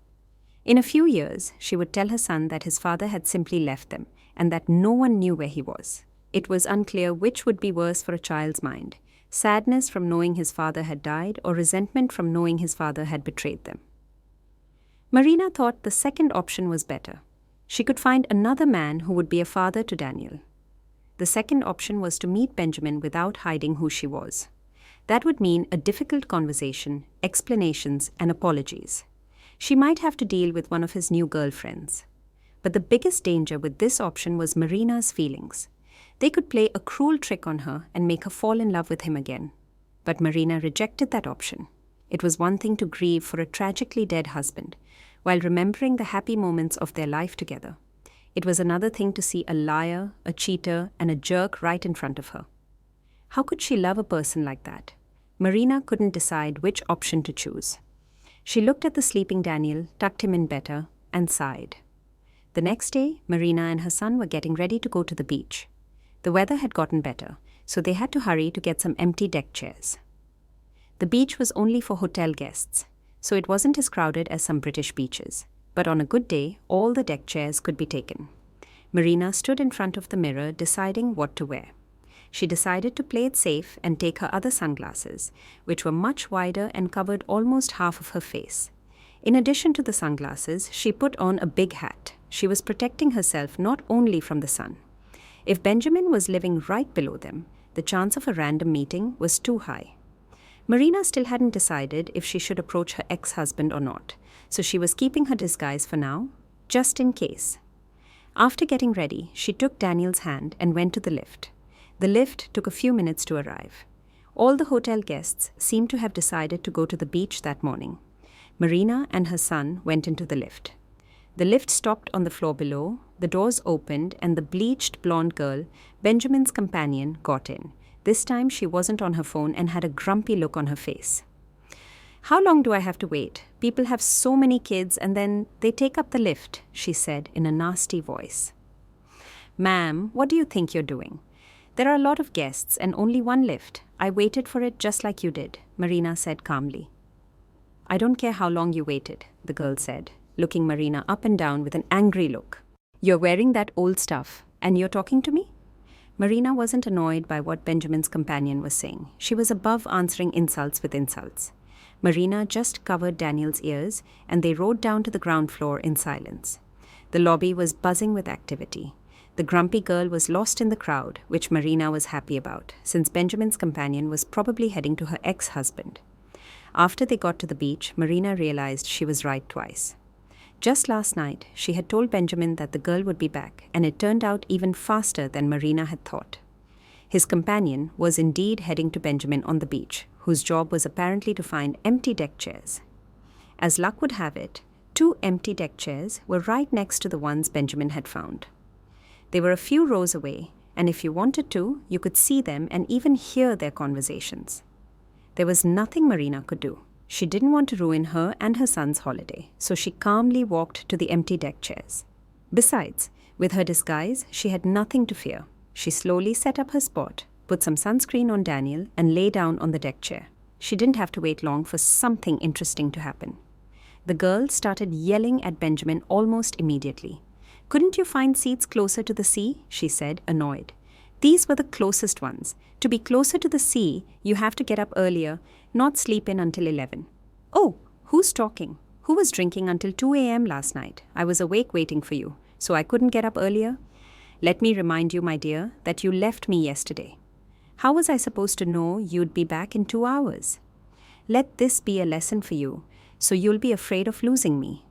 In a few years, she would tell her son that his father had simply left them and that no one knew where he was. It was unclear which would be worse for a child's mind, sadness from knowing his father had died or resentment from knowing his father had betrayed them. Marina thought the second option was better. She could find another man who would be a father to Daniel. The second option was to meet Benjamin without hiding who she was. That would mean a difficult conversation, explanations, and apologies. She might have to deal with one of his new girlfriends. But the biggest danger with this option was Marina's feelings. They could play a cruel trick on her and make her fall in love with him again. But Marina rejected that option. It was one thing to grieve for a tragically dead husband, while remembering the happy moments of their life together. It was another thing to see a liar, a cheater, and a jerk right in front of her. How could she love a person like that? Marina couldn't decide which option to choose. She looked at the sleeping Daniel, tucked him in better, and sighed. The next day, Marina and her son were getting ready to go to the beach. The weather had gotten better, so they had to hurry to get some empty deck chairs. The beach was only for hotel guests, so it wasn't as crowded as some British beaches. But on a good day, all the deck chairs could be taken. Marina stood in front of the mirror deciding what to wear. She decided to play it safe and take her other sunglasses, which were much wider and covered almost half of her face. In addition to the sunglasses, she put on a big hat. She was protecting herself not only from the sun. If Benjamin was living right below them, the chance of a random meeting was too high. Marina still hadn't decided if she should approach her ex-husband or not, so she was keeping her disguise for now, just in case. After getting ready, she took Daniel's hand and went to the lift. The lift took a few minutes to arrive. All the hotel guests seemed to have decided to go to the beach that morning. Marina and her son went into the lift. The lift stopped on the floor below, the doors opened, and the bleached blonde girl, Benjamin's companion, got in. This time she wasn't on her phone and had a grumpy look on her face. "How long do I have to wait? People have so many kids and then they take up the lift," she said in a nasty voice. "Ma'am, what do you think you're doing? There are a lot of guests and only one lift. I waited for it just like you did," Marina said calmly. "I don't care how long you waited," the girl said, looking Marina up and down with an angry look. "You're wearing that old stuff and you're talking to me?" Marina wasn't annoyed by what Benjamin's companion was saying. She was above answering insults with insults. Marina just covered Daniel's ears, and they rode down to the ground floor in silence. The lobby was buzzing with activity. The grumpy girl was lost in the crowd, which Marina was happy about, since Benjamin's companion was probably heading to her ex-husband. After they got to the beach, Marina realized she was right twice. Just last night, she had told Benjamin that the girl would be back, and it turned out even faster than Marina had thought. His companion was indeed heading to Benjamin on the beach, whose job was apparently to find empty deck chairs. As luck would have it, 2 empty deck chairs were right next to the ones Benjamin had found. They were a few rows away, and if you wanted to, you could see them and even hear their conversations. There was nothing Marina could do. She didn't want to ruin her and her son's holiday, so she calmly walked to the empty deck chairs. Besides, with her disguise, she had nothing to fear. She slowly set up her spot, put some sunscreen on Daniel, and lay down on the deck chair. She didn't have to wait long for something interesting to happen. The girl started yelling at Benjamin almost immediately. "Couldn't you find seats closer to the sea?" she said, annoyed. "These were the closest ones. To be closer to the sea, you have to get up earlier, not sleep in until 11. Oh, who's talking? Who was drinking until 2 a.m. last night? I was awake waiting for you, so I couldn't get up earlier? Let me remind you, my dear, that you left me yesterday. How was I supposed to know you'd be back in 2 hours? Let this be a lesson for you, so you'll be afraid of losing me."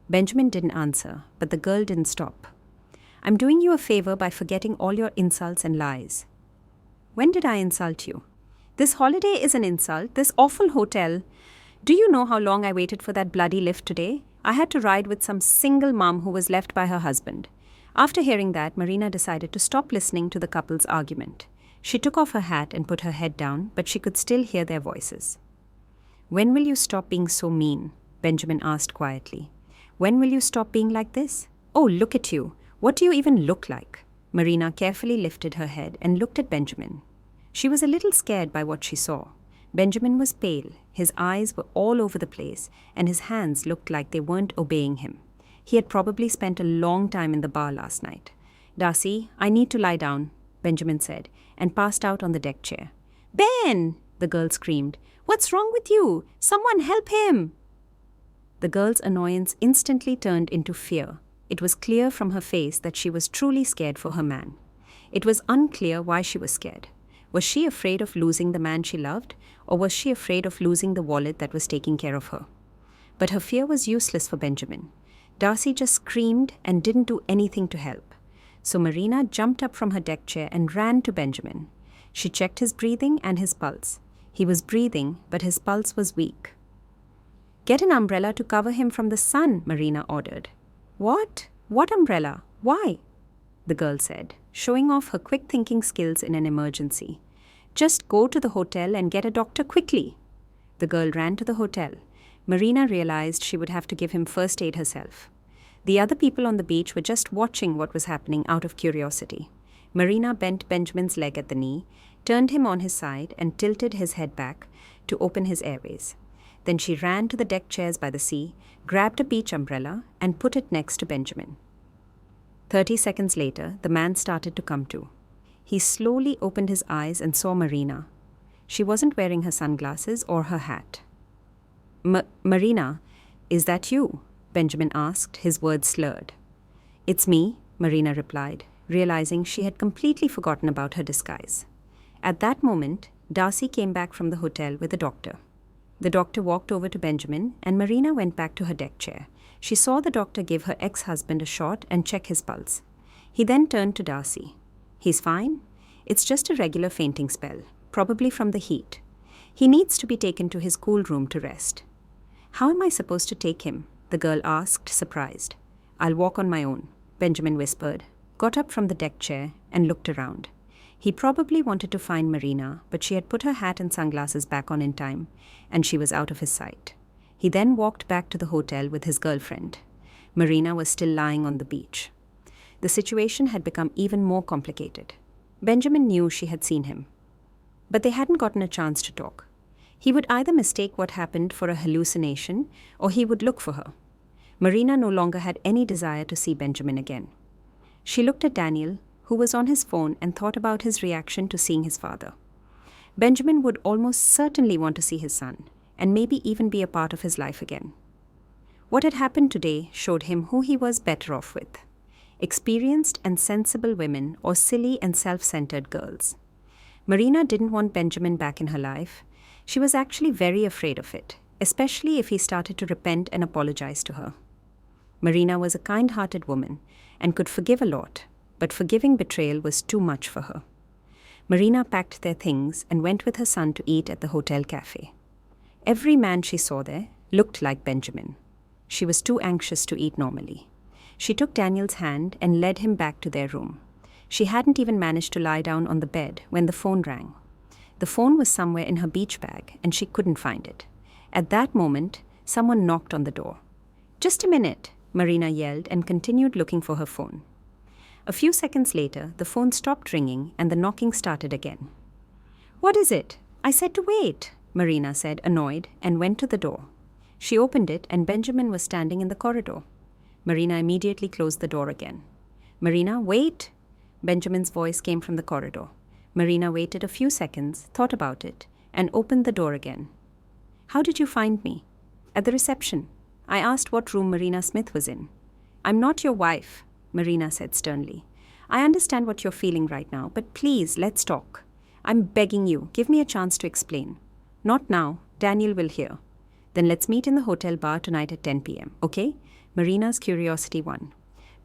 Benjamin didn't answer, but the girl didn't stop. "I'm doing you a favor by forgetting all your insults and lies." "When did I insult you?" "This holiday is an insult. This awful hotel. Do you know how long I waited for that bloody lift today? I had to ride with some single mom who was left by her husband." After hearing that, Marina decided to stop listening to the couple's argument. She took off her hat and put her head down, but she could still hear their voices. "When will you stop being so mean?" Benjamin asked quietly. "When will you stop being like this? Oh, look at you. What do you even look like?" Marina carefully lifted her head and looked at Benjamin. She was a little scared by what she saw. Benjamin was pale, his eyes were all over the place, and his hands looked like they weren't obeying him. He had probably spent a long time in the bar last night. "Darcy, I need to lie down," Benjamin said, and passed out on the deck chair. "Ben!" the girl screamed. "What's wrong with you? Someone help him!" The girl's annoyance instantly turned into fear. It was clear from her face that she was truly scared for her man. It was unclear why she was scared. Was she afraid of losing the man she loved, or was she afraid of losing the wallet that was taking care of her? But her fear was useless for Benjamin. Darcy just screamed and didn't do anything to help. So Marina jumped up from her deck chair and ran to Benjamin. She checked his breathing and his pulse. He was breathing, but his pulse was weak. "Get an umbrella to cover him from the sun," Marina ordered. "What? What umbrella?" Why? The girl said, showing off her quick thinking skills in an emergency. Just go to the hotel and get a doctor quickly. The girl ran to the hotel. Marina realized she would have to give him first aid herself. The other people on the beach were just watching what was happening out of curiosity. Marina bent Benjamin's leg at the knee, turned him on his side, and tilted his head back to open his airways. Then she ran to the deck chairs by the sea, grabbed a beach umbrella, and put it next to Benjamin. 30 seconds later, the man started to come to. He slowly opened his eyes and saw Marina. She wasn't wearing her sunglasses or her hat. Marina, is that you? Benjamin asked, his words slurred. It's me, Marina replied, realizing she had completely forgotten about her disguise. At that moment, Darcy came back from the hotel with a doctor. The doctor walked over to Benjamin, and Marina went back to her deck chair. She saw the doctor give her ex-husband a shot and check his pulse. He then turned to Darcy. He's fine. It's just a regular fainting spell, probably from the heat. He needs to be taken to his cool room to rest. How am I supposed to take him? The girl asked, surprised. I'll walk on my own, Benjamin whispered, got up from the deck chair, and looked around. He probably wanted to find Marina, but she had put her hat and sunglasses back on in time, and she was out of his sight. He then walked back to the hotel with his girlfriend. Marina was still lying on the beach. The situation had become even more complicated. Benjamin knew she had seen him, but they hadn't gotten a chance to talk. He would either mistake what happened for a hallucination, or he would look for her. Marina no longer had any desire to see Benjamin again. She looked at Daniel, who was on his phone, and thought about his reaction to seeing his father. Benjamin would almost certainly want to see his son, and maybe even be a part of his life again. What had happened today showed him who he was better off with: experienced and sensible women or silly and self-centered girls. Marina didn't want Benjamin back in her life. She was actually very afraid of it, especially if he started to repent and apologize to her. Marina was a kind-hearted woman and could forgive a lot, but forgiving betrayal was too much for her. Marina packed their things and went with her son to eat at the hotel cafe. Every man she saw there looked like Benjamin. She was too anxious to eat normally. She took Daniel's hand and led him back to their room. She hadn't even managed to lie down on the bed when the phone rang. The phone was somewhere in her beach bag, and she couldn't find it. At that moment, someone knocked on the door. "Just a minute," Marina yelled and continued looking for her phone. A few seconds later, the phone stopped ringing and the knocking started again. "What is it? I said to wait," Marina said, annoyed, and went to the door. She opened it, and Benjamin was standing in the corridor. Marina immediately closed the door again. "Marina, wait!" Benjamin's voice came from the corridor. Marina waited a few seconds, thought about it, and opened the door again. "How did you find me?" "At the reception. I asked what room Marina Smith was in." "I'm not your wife," Marina said sternly. "I understand what you're feeling right now, but please, let's talk. I'm begging you, give me a chance to explain." "Not now. Daniel will hear." "Then let's meet in the hotel bar tonight at 10 p.m., okay?" Marina's curiosity won.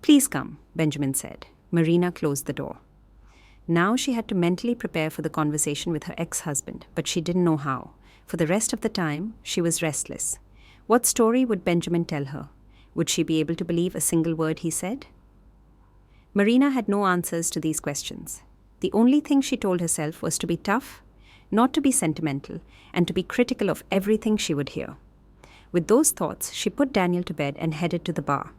"Please come," Benjamin said. Marina closed the door. Now she had to mentally prepare for the conversation with her ex-husband, but she didn't know how. For the rest of the time, she was restless. What story would Benjamin tell her? Would she be able to believe a single word he said? Marina had no answers to these questions. The only thing she told herself was to be tough, not to be sentimental, and to be critical of everything she would hear. With those thoughts, she put Daniel to bed and headed to the bar.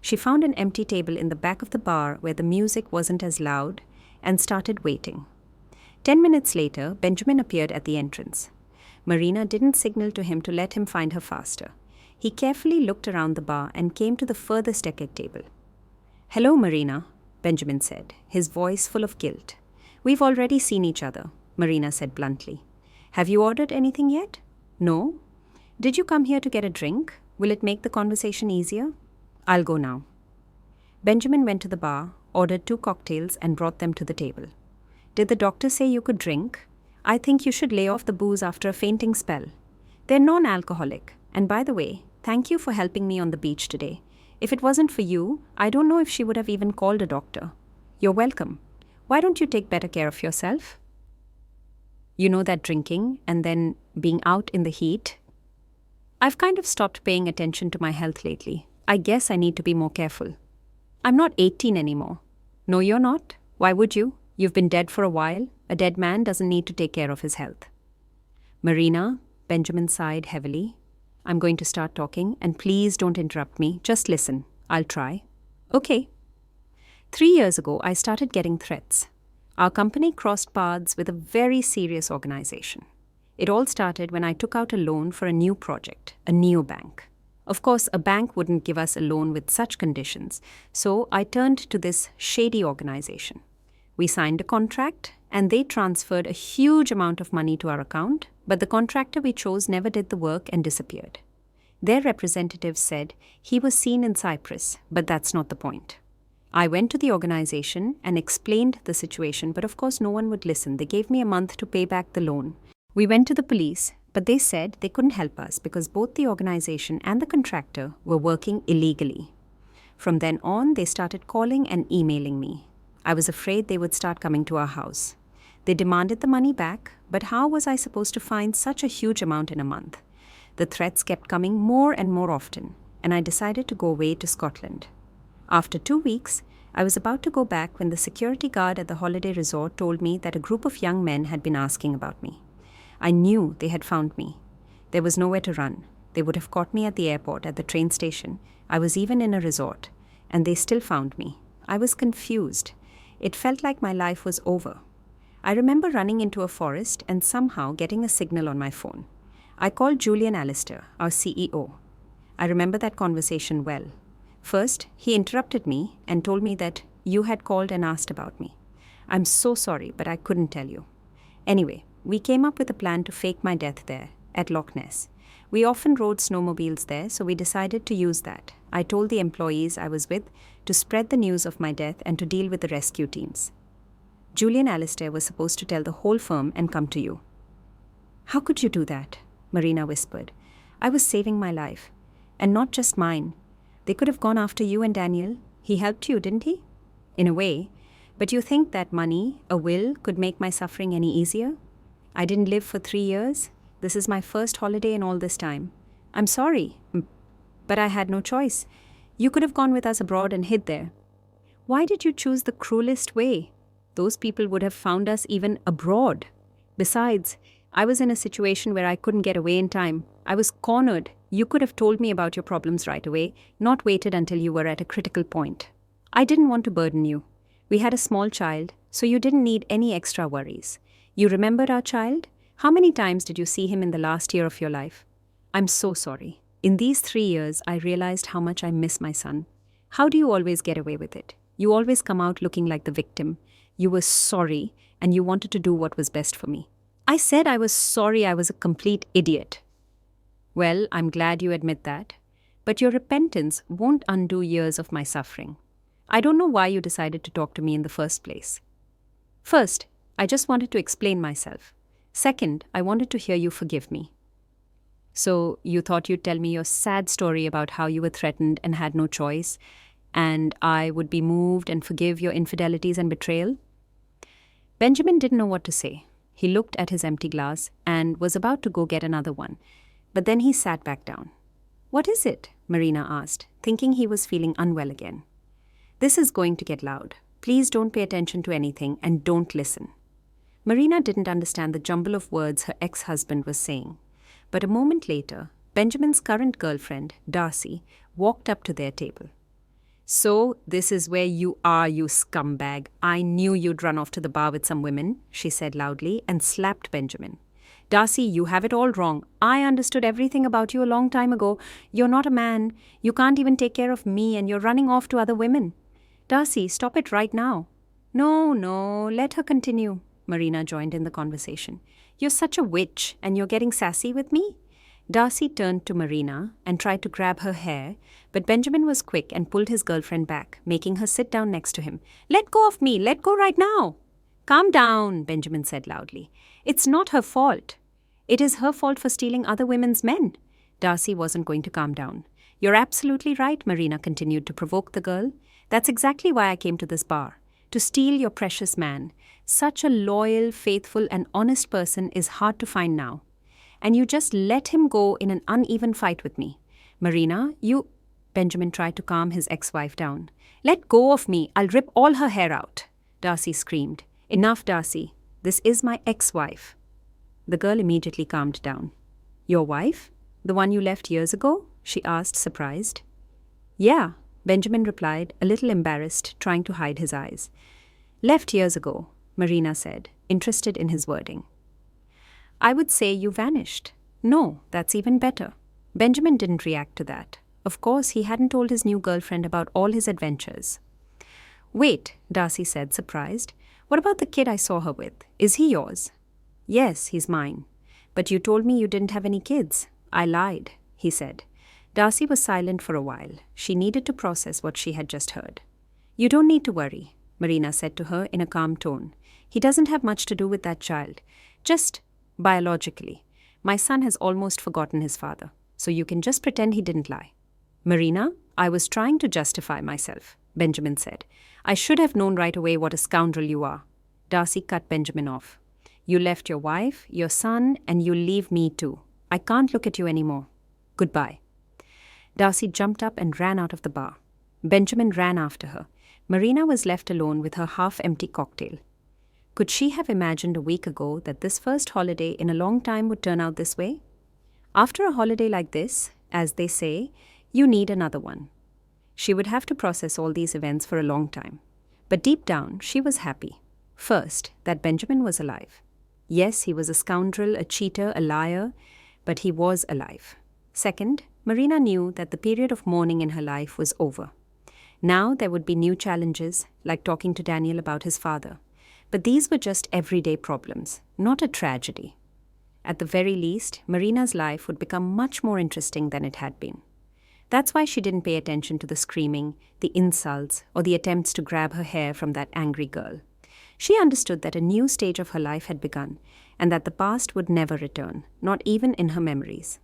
She found an empty table in the back of the bar where the music wasn't as loud, and started waiting. 10 minutes later, Benjamin appeared at the entrance. Marina didn't signal to him to let him find her faster. He carefully looked around the bar and came to the furthest decade table. "Hello, Marina," Benjamin said, his voice full of guilt. "We've already seen each other," Marina said bluntly. "Have you ordered anything yet?" "No." "Did you come here to get a drink? Will it make the conversation easier?" "I'll go now." Benjamin went to the bar, ordered 2 cocktails, and brought them to the table. "Did the doctor say you could drink? I think you should lay off the booze after a fainting spell. They're non-alcoholic. And by the way, thank you for helping me on the beach today. If it wasn't for you, I don't know if she would have even called a doctor. You're welcome. Why don't you take better care of yourself?" You know that drinking and then being out in the heat? I've kind of stopped paying attention to my health lately. I guess I need to be more careful. I'm not 18 anymore. No, you're not. Why would you? You've been dead for a while. A dead man doesn't need to take care of his health. Marina, Benjamin sighed heavily. I'm going to start talking, and please don't interrupt me. Just listen. I'll try. Okay. 3 years ago, I started getting threats. Our company crossed paths with a very serious organization. It all started when I took out a loan for a new project, a neobank. Of course, a bank wouldn't give us a loan with such conditions, so I turned to this shady organization. We signed a contract, and they transferred a huge amount of money to our account, but the contractor we chose never did the work and disappeared. Their representative said he was seen in Cyprus, but that's not the point. I went to the organization and explained the situation, but of course no one would listen. They gave me a month to pay back the loan. We went to the police, but they said they couldn't help us because both the organization and the contractor were working illegally. From then on, they started calling and emailing me. I was afraid they would start coming to our house. They demanded the money back, but how was I supposed to find such a huge amount in a month? The threats kept coming more and more often, and I decided to go away to Scotland. After 2 weeks, I was about to go back when the security guard at the holiday resort told me that a group of young men had been asking about me. I knew they had found me. There was nowhere to run. They would have caught me at the airport, at the train station. I was even in a resort, and they still found me. I was confused. It felt like my life was over. I remember running into a forest and somehow getting a signal on my phone. I called Julian Allister, our CEO. I remember that conversation well. First, he interrupted me and told me that you had called and asked about me. I'm so sorry, but I couldn't tell you. Anyway, we came up with a plan to fake my death there, at Loch Ness. We often rode snowmobiles there, so we decided to use that. I told the employees I was with to spread the news of my death and to deal with the rescue teams. Julian Allister was supposed to tell the whole firm and come to you. How could you do that? Marina whispered. I was saving my life. And not just mine. They could have gone after you and Daniel. He helped you, didn't he? In a way. But you think that money, a will, could make my suffering any easier? I didn't live for 3 years. This is my first holiday in all this time. I'm sorry, but I had no choice. You could have gone with us abroad and hid there. Why did you choose the cruelest way? Those people would have found us even abroad. Besides, I was in a situation where I couldn't get away in time. I was cornered. You could have told me about your problems right away, not waited until you were at a critical point. I didn't want to burden you. We had a small child, so you didn't need any extra worries. You remembered our child? How many times did you see him in the last year of your life? I'm so sorry. In these 3 years, I realized how much I miss my son. How do you always get away with it? You always come out looking like the victim. You were sorry, and you wanted to do what was best for me. I said I was sorry. I was a complete idiot. Well, I'm glad you admit that. But your repentance won't undo years of my suffering. I don't know why you decided to talk to me in the first place. First, I just wanted to explain myself. Second, I wanted to hear you forgive me. So you thought you'd tell me your sad story about how you were threatened and had no choice, and I would be moved and forgive your infidelities and betrayal? Benjamin didn't know what to say. He looked at his empty glass and was about to go get another one, but then he sat back down. What is it? Marina asked, thinking he was feeling unwell again. This is going to get loud. Please don't pay attention to anything and don't listen. Marina didn't understand the jumble of words her ex-husband was saying. But a moment later, Benjamin's current girlfriend, Darcy, walked up to their table. So, this is where you are, you scumbag. I knew you'd run off to the bar with some women, she said loudly and slapped Benjamin. Darcy, you have it all wrong. I understood everything about you a long time ago. You're not a man. You can't even take care of me and you're running off to other women. Darcy, stop it right now. No, let her continue. Marina joined in the conversation. You're such a witch and you're getting sassy with me? Darcy turned to Marina and tried to grab her hair, but Benjamin was quick and pulled his girlfriend back, making her sit down next to him. Let go of me! Let go right now! Calm down, Benjamin said loudly. It's not her fault. It is her fault for stealing other women's men. Darcy wasn't going to calm down. You're absolutely right, Marina continued to provoke the girl. That's exactly why I came to this bar. To steal your precious man. Such a loyal, faithful, and honest person is hard to find now. And you just let him go in an uneven fight with me. Marina, you... Benjamin tried to calm his ex-wife down. "Let go of me. I'll rip all her hair out," Darcy screamed. "Enough, Darcy. This is my ex-wife." The girl immediately calmed down. "Your wife? The one you left years ago?" she asked, surprised. "Yeah," Benjamin replied, a little embarrassed, trying to hide his eyes. "Left years ago," Marina said, interested in his wording. "I would say you vanished." "No, that's even better." Benjamin didn't react to that. Of course, he hadn't told his new girlfriend about all his adventures. "Wait," Darcy said, surprised. "What about the kid I saw her with? Is he yours?" "Yes, he's mine. But you told me you didn't have any kids." "I lied," he said. Darcy was silent for a while. She needed to process what she had just heard. "You don't need to worry," Marina said to her in a calm tone. "He doesn't have much to do with that child. Just biologically. My son has almost forgotten his father, so you can just pretend he didn't lie." "Marina, I was trying to justify myself," Benjamin said. "I should have known right away what a scoundrel you are." Darcy cut Benjamin off. "You left your wife, your son, and you'll leave me too. I can't look at you anymore. Goodbye." Darcy jumped up and ran out of the bar. Benjamin ran after her. Marina was left alone with her half-empty cocktail. Could she have imagined a week ago that this first holiday in a long time would turn out this way? After a holiday like this, as they say, you need another one. She would have to process all these events for a long time. But deep down, she was happy. First, that Benjamin was alive. Yes, he was a scoundrel, a cheater, a liar, but he was alive. Second, Marina knew that the period of mourning in her life was over. Now there would be new challenges, like talking to Daniel about his father. But these were just everyday problems, not a tragedy. At the very least, Marina's life would become much more interesting than it had been. That's why she didn't pay attention to the screaming, the insults, or the attempts to grab her hair from that angry girl. She understood that a new stage of her life had begun, and that the past would never return, not even in her memories.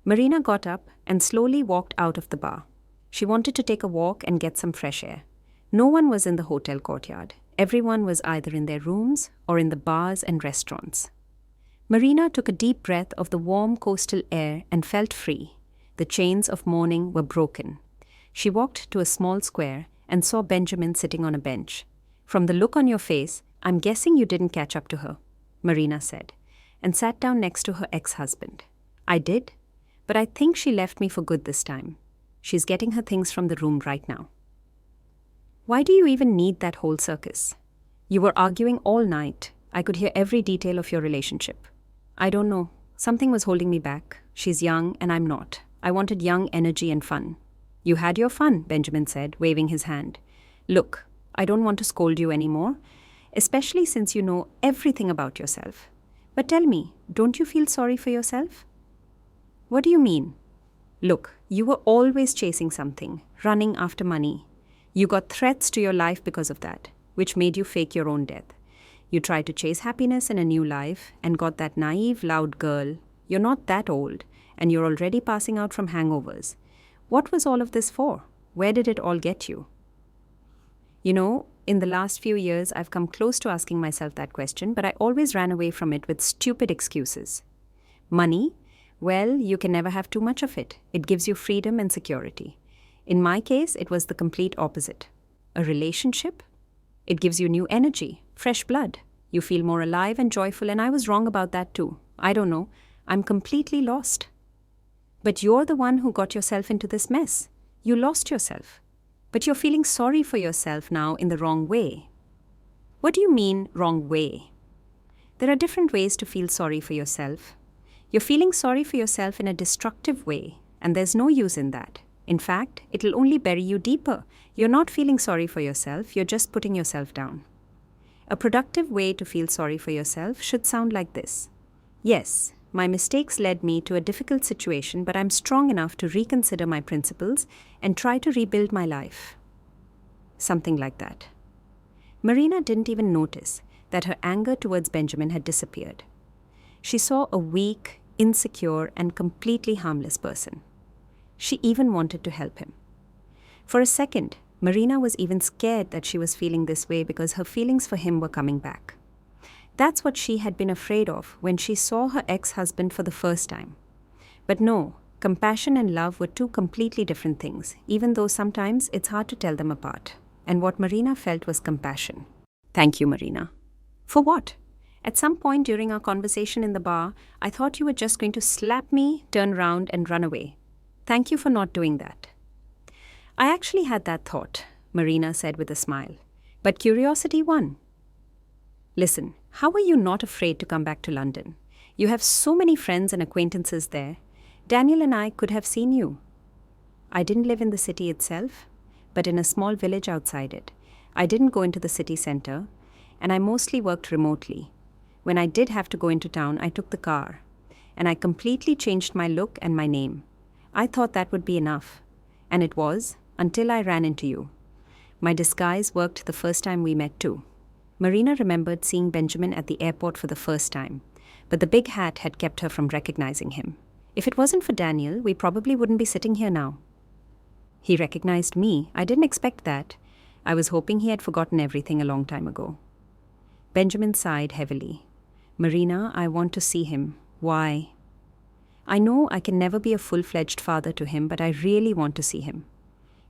Marina got up and slowly walked out of the bar. She wanted to take a walk and get some fresh air. No one was in the hotel courtyard. Everyone was either in their rooms or in the bars and restaurants. Marina took a deep breath of the warm coastal air and felt free. The chains of mourning were broken. She walked to a small square and saw Benjamin sitting on a bench. "From the look on your face, I'm guessing you didn't catch up to her," Marina said, and sat down next to her ex-husband. "I did, but I think she left me for good this time. She's getting her things from the room right now." "Why do you even need that whole circus? You were arguing all night. I could hear every detail of your relationship." "I don't know. Something was holding me back. She's young and I'm not. I wanted young energy and fun." "You had your fun," Benjamin said, waving his hand. "Look, I don't want to scold you anymore, especially since you know everything about yourself. But tell me, don't you feel sorry for yourself?" "What do you mean?" "Look, you were always chasing something, running after money. You got threats to your life because of that, which made you fake your own death. You tried to chase happiness in a new life and got that naive, loud girl. You're not that old, and you're already passing out from hangovers. What was all of this for? Where did it all get you?" You know, in the last few years, I've come close to asking myself that question, but I always ran away from it with stupid excuses. Money? Well, you can never have too much of it. It gives you freedom and security. In my case, it was the complete opposite. A relationship? It gives you new energy, fresh blood. You feel more alive and joyful, and I was wrong about that too. I don't know. I'm completely lost. But you're the one who got yourself into this mess. You lost yourself. But you're feeling sorry for yourself now in the wrong way. What do you mean, wrong way? There are different ways to feel sorry for yourself. You're feeling sorry for yourself in a destructive way, and there's no use in that. In fact, it'll only bury you deeper. You're not feeling sorry for yourself, you're just putting yourself down. A productive way to feel sorry for yourself should sound like this. Yes, my mistakes led me to a difficult situation, but I'm strong enough to reconsider my principles and try to rebuild my life. Something like that. Marina didn't even notice that her anger towards Benjamin had disappeared. She saw a weak, insecure, and completely harmless person. She even wanted to help him. For a second, Marina was even scared that she was feeling this way because her feelings for him were coming back. That's what she had been afraid of when she saw her ex-husband for the first time. But no, Compassion and love were two completely different things, even though sometimes it's hard to tell them apart. And what Marina felt was compassion. Thank you, Marina. For what? At some point during our conversation in the bar, I thought you were just going to slap me, turn round, and run away. Thank you for not doing that. I actually had that thought, Marina said with a smile. But curiosity won. Listen, how are you not afraid to come back to London? You have so many friends and acquaintances there. Daniel and I could have seen you. I didn't live in the city itself, but in a small village outside it. I didn't go into the city centre, and I mostly worked remotely. When I did have to go into town, I took the car, and I completely changed my look and my name. I thought that would be enough, and it was, until I ran into you. My disguise worked the first time we met too. Marina remembered seeing Benjamin at the airport for the first time, but the big hat had kept her from recognizing him. If it wasn't for Daniel, we probably wouldn't be sitting here now. He recognized me. I didn't expect that. I was hoping he had forgotten everything a long time ago. Benjamin sighed heavily. Marina, I want to see him. Why? I know I can never be a full-fledged father to him, but I really want to see him.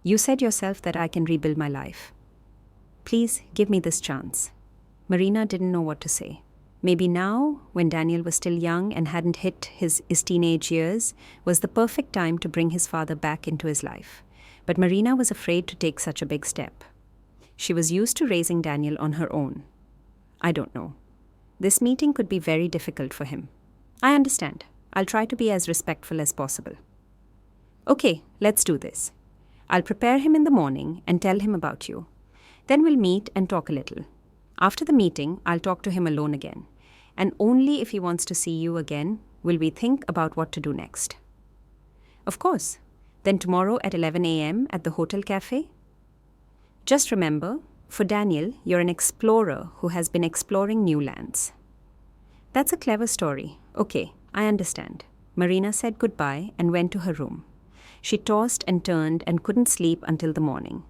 You said yourself that I can rebuild my life. Please give me this chance. Marina didn't know what to say. Maybe now, when Daniel was still young and hadn't hit his teenage years, was the perfect time to bring his father back into his life. But Marina was afraid to take such a big step. She was used to raising Daniel on her own. I don't know. This meeting could be very difficult for him. I understand. I'll try to be as respectful as possible. Okay, let's do this. I'll prepare him in the morning and tell him about you. Then we'll meet and talk a little. After the meeting, I'll talk to him alone again. And only if he wants to see you again will we think about what to do next. Of course. Then tomorrow at 11 a.m. at the hotel cafe? Just remember, for Daniel, you're an explorer who has been exploring new lands. That's a clever story. Okay, I understand. Marina said goodbye and went to her room. She tossed and turned and couldn't sleep until the morning.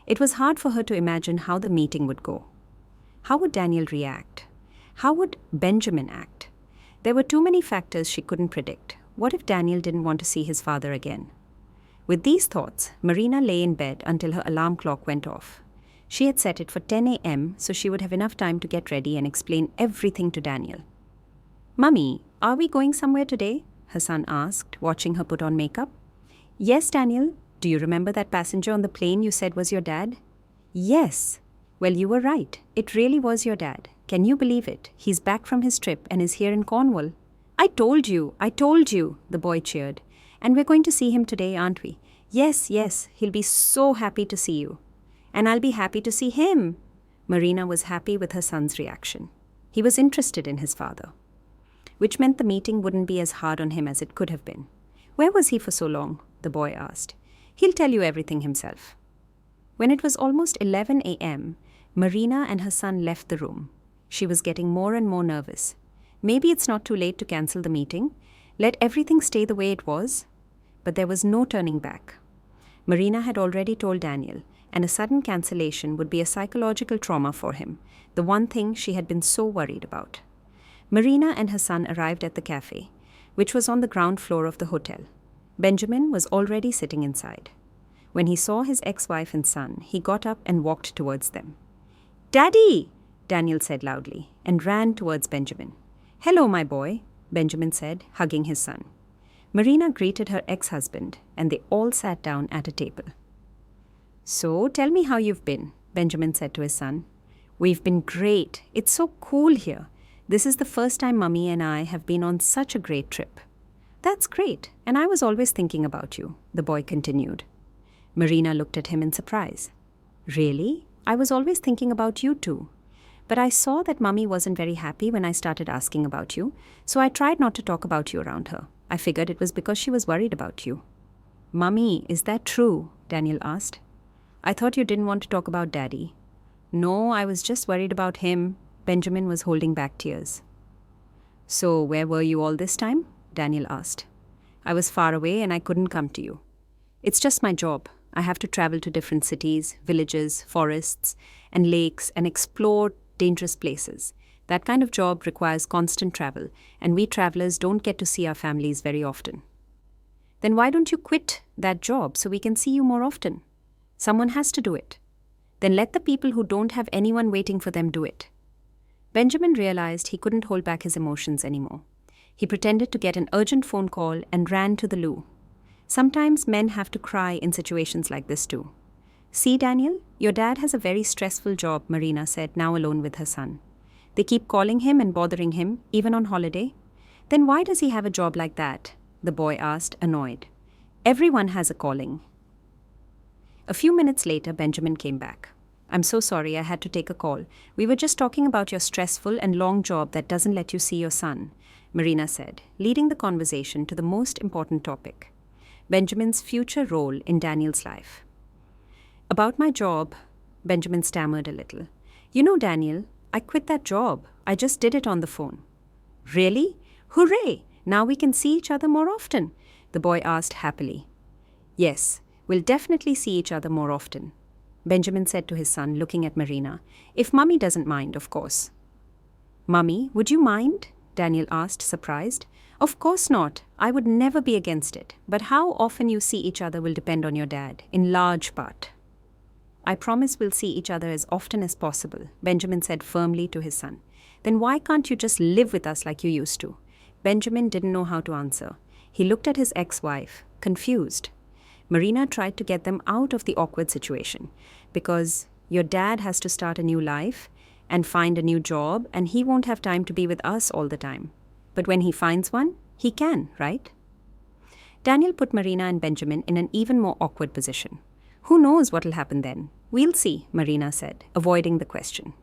It was hard for her to imagine how the meeting would go. How would Daniel react? How would Benjamin act? There were too many factors she couldn't predict. What if Daniel didn't want to see his father again? With these thoughts, Marina lay in bed until her alarm clock went off. She had set it for 10 a.m. so she would have enough time to get ready and explain everything to Daniel. Mummy, are we going somewhere today? Her son asked, watching her put on makeup. Yes, Daniel. Do you remember that passenger on the plane you said was your dad? Yes. Well, you were right. It really was your dad. Can you believe it? He's back from his trip and is here in Cornwall. I told you, the boy cheered. And we're going to see him today, aren't we? Yes, he'll be so happy to see you. And I'll be happy to see him. Marina was happy with her son's reaction. He was interested in his father, which meant the meeting wouldn't be as hard on him as it could have been. Where was he for so long? The boy asked. He'll tell you everything himself. When it was almost 11 a.m., Marina and her son left the room. She was getting more and more nervous. Maybe it's not too late to cancel the meeting. Let everything stay the way it was. But there was no turning back. Marina had already told Daniel, and a sudden cancellation would be a psychological trauma for him, the one thing she had been so worried about. Marina and her son arrived at the cafe, which was on the ground floor of the hotel. Benjamin was already sitting inside. When he saw his ex-wife and son, he got up and walked towards them. "Daddy!" Daniel said loudly, and ran towards Benjamin. "Hello, my boy," Benjamin said, hugging his son. Marina greeted her ex-husband, and they all sat down at a table. "So, tell me how you've been," Benjamin said to his son. "We've been great. It's so cool here. This is the first time Mummy and I have been on such a great trip." "That's great, and I was always thinking about you," the boy continued. Marina looked at him in surprise. "Really? I was always thinking about you too. But I saw that Mummy wasn't very happy when I started asking about you, so I tried not to talk about you around her. I figured it was because she was worried about you." "Mummy, is that true?" Daniel asked. "I thought you didn't want to talk about Daddy." "No, I was just worried about him." Benjamin was holding back tears. "So, where were you all this time?" Daniel asked. "I was far away and I couldn't come to you. It's just my job. I have to travel to different cities, villages, forests, and lakes and explore dangerous places. That kind of job requires constant travel, and we travelers don't get to see our families very often." Then why don't you quit that job so we can see you more often? Someone has to do it. Then let the people who don't have anyone waiting for them do it. Benjamin realized he couldn't hold back his emotions anymore. He pretended to get an urgent phone call and ran to the loo. Sometimes men have to cry in situations like this too. See, Daniel, your dad has a very stressful job, Marina said, now alone with her son. They keep calling him and bothering him, even on holiday. Then why does he have a job like that? The boy asked, annoyed. Everyone has a calling. A few minutes later, Benjamin came back. I'm so sorry, I had to take a call. We were just talking about your stressful and long job that doesn't let you see your son, Marina said, leading the conversation to the most important topic, Benjamin's future role in Daniel's life. About my job, Benjamin stammered a little. You know, Daniel, I quit that job. I just did it on the phone. Really? Hooray! Now we can see each other more often, the boy asked happily. Yes, we'll definitely see each other more often, Benjamin said to his son, looking at Marina. If Mummy doesn't mind, of course. Mummy, would you mind? Daniel asked, surprised. Of course not. I would never be against it. But how often you see each other will depend on your dad, in large part. I promise we'll see each other as often as possible, Benjamin said firmly to his son. Then why can't you just live with us like you used to? Benjamin didn't know how to answer. He looked at his ex-wife, confused. Marina tried to get them out of the awkward situation, because your dad has to start a new life and find a new job, and he won't have time to be with us all the time. But when he finds one, he can, right? Daniel put Marina and Benjamin in an even more awkward position. Who knows what will happen then? We'll see, Marina said, avoiding the question.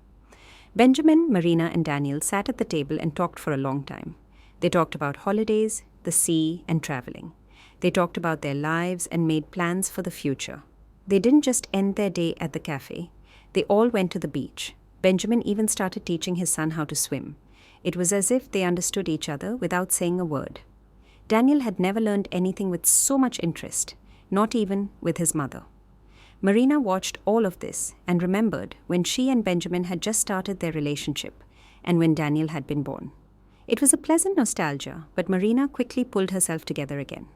Benjamin, Marina, and Daniel sat at the table and talked for a long time. They talked about holidays, the sea, and traveling. They talked about their lives and made plans for the future. They didn't just end their day at the cafe. They all went to the beach. Benjamin even started teaching his son how to swim. It was as if they understood each other without saying a word. Daniel had never learned anything with so much interest, not even with his mother. Marina watched all of this and remembered when she and Benjamin had just started their relationship and when Daniel had been born. It was a pleasant nostalgia, but Marina quickly pulled herself together again.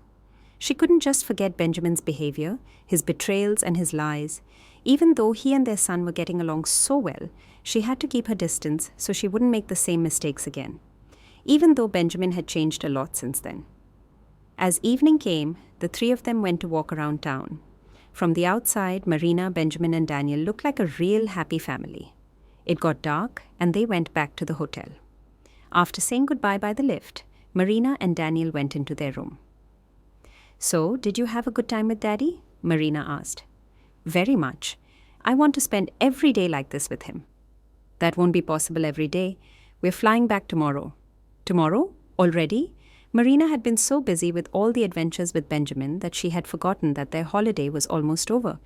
She couldn't just forget Benjamin's behavior, his betrayals and his lies. Even though he and their son were getting along so well, she had to keep her distance so she wouldn't make the same mistakes again, even though Benjamin had changed a lot since then. As evening came, the three of them went to walk around town. From the outside, Marina, Benjamin, and Daniel looked like a real happy family. It got dark, and they went back to the hotel. After saying goodbye by the lift, Marina and Daniel went into their room. So, did you have a good time with Daddy? Marina asked. Very much. I want to spend every day like this with him. That won't be possible every day. We're flying back tomorrow. Tomorrow? Already? Marina had been so busy with all the adventures with Benjamin that she had forgotten that their holiday was almost over.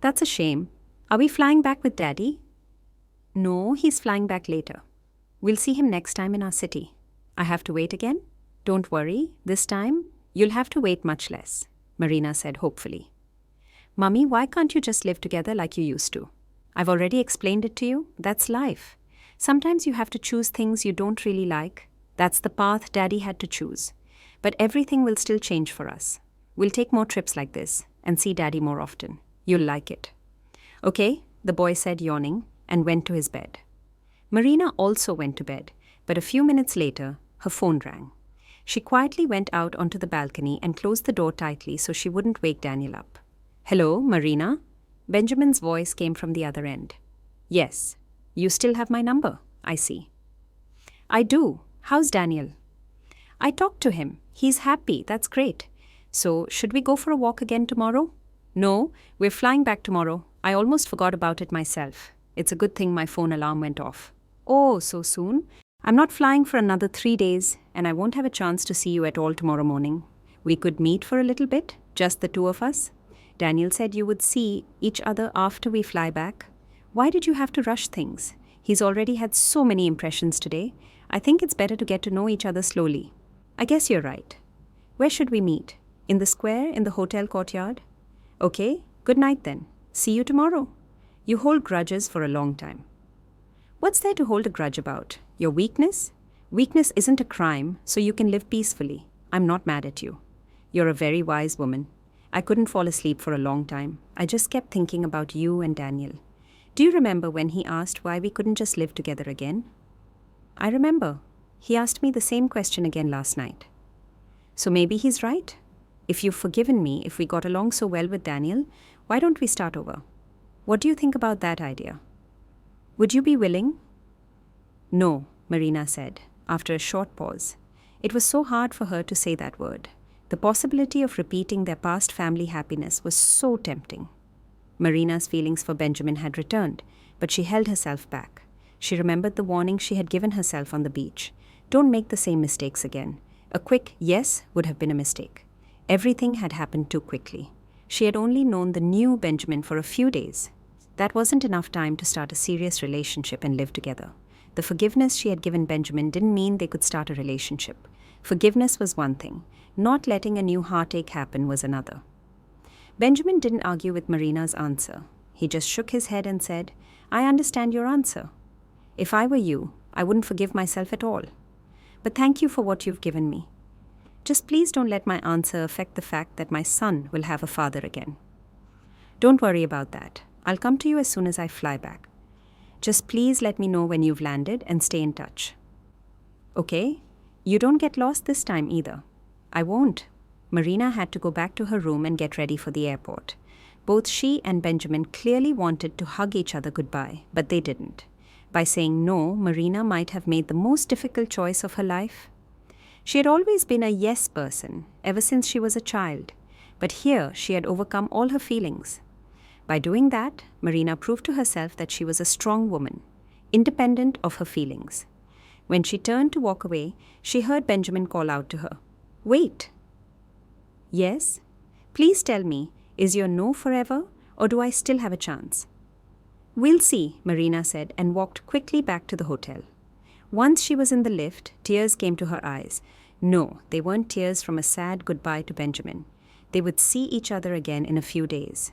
That's a shame. Are we flying back with Daddy? No, he's flying back later. We'll see him next time in our city. I have to wait again? Don't worry, this time you'll have to wait much less, Marina said hopefully. Mummy, why can't you just live together like you used to? I've already explained it to you. That's life. Sometimes you have to choose things you don't really like. That's the path Daddy had to choose. But everything will still change for us. We'll take more trips like this and see Daddy more often. You'll like it. Okay, the boy said, yawning, and went to his bed. Marina also went to bed, but a few minutes later, her phone rang. She quietly went out onto the balcony and closed the door tightly so she wouldn't wake Daniel up. Hello, Marina? Benjamin's voice came from the other end. Yes, you still have my number, I see. I do. How's Daniel? I talked to him. He's happy. That's great. So, should we go for a walk again tomorrow? No, we're flying back tomorrow. I almost forgot about it myself. It's a good thing my phone alarm went off. Oh, so soon? I'm not flying for another 3 days, and I won't have a chance to see you at all tomorrow morning. We could meet for a little bit, just the two of us. Daniel said you would see each other after we fly back. Why did you have to rush things? He's already had so many impressions today. I think it's better to get to know each other slowly. I guess you're right. Where should we meet? In the square, in the hotel courtyard? Okay, good night then. See you tomorrow. You hold grudges for a long time. What's there to hold a grudge about? Your weakness? Weakness isn't a crime, so you can live peacefully. I'm not mad at you. You're a very wise woman. I couldn't fall asleep for a long time. I just kept thinking about you and Daniel. Do you remember when he asked why we couldn't just live together again? I remember. He asked me the same question again last night. So maybe he's right. If you've forgiven me, if we got along so well with Daniel, why don't we start over? What do you think about that idea? Would you be willing? No, Marina said, after a short pause. It was so hard for her to say that word. The possibility of repeating their past family happiness was so tempting. Marina's feelings for Benjamin had returned, but she held herself back. She remembered the warning she had given herself on the beach. Don't make the same mistakes again. A quick yes would have been a mistake. Everything had happened too quickly. She had only known the new Benjamin for a few days. That wasn't enough time to start a serious relationship and live together. The forgiveness she had given Benjamin didn't mean they could start a relationship. Forgiveness was one thing. Not letting a new heartache happen was another. Benjamin didn't argue with Marina's answer. He just shook his head and said, I understand your answer. If I were you, I wouldn't forgive myself at all. But thank you for what you've given me. Just please don't let my answer affect the fact that my son will have a father again. Don't worry about that. I'll come to you as soon as I fly back. Just please let me know when you've landed and stay in touch. Okay? You don't get lost this time either. I won't. Marina had to go back to her room and get ready for the airport. Both she and Benjamin clearly wanted to hug each other goodbye, but they didn't. By saying no, Marina might have made the most difficult choice of her life. She had always been a yes person, ever since she was a child. But here she had overcome all her feelings. By doing that, Marina proved to herself that she was a strong woman, independent of her feelings. When she turned to walk away, she heard Benjamin call out to her, Wait. Yes? Please tell me, is your no forever, or do I still have a chance? We'll see, Marina said and walked quickly back to the hotel. Once she was in the lift, tears came to her eyes. No, they weren't tears from a sad goodbye to Benjamin. They would see each other again in a few days.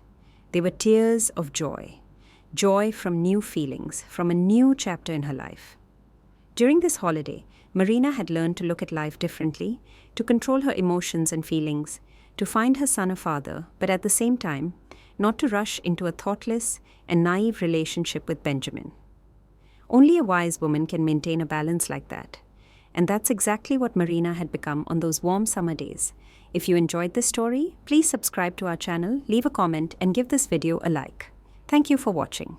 They were tears of joy. Joy from new feelings, from a new chapter in her life. During this holiday, Marina had learned to look at life differently, to control her emotions and feelings, to find her son a father, but at the same time, not to rush into a thoughtless and naive relationship with Benjamin. Only a wise woman can maintain a balance like that. And that's exactly what Marina had become on those warm summer days. If you enjoyed this story, please subscribe to our channel, leave a comment, and give this video a like. Thank you for watching.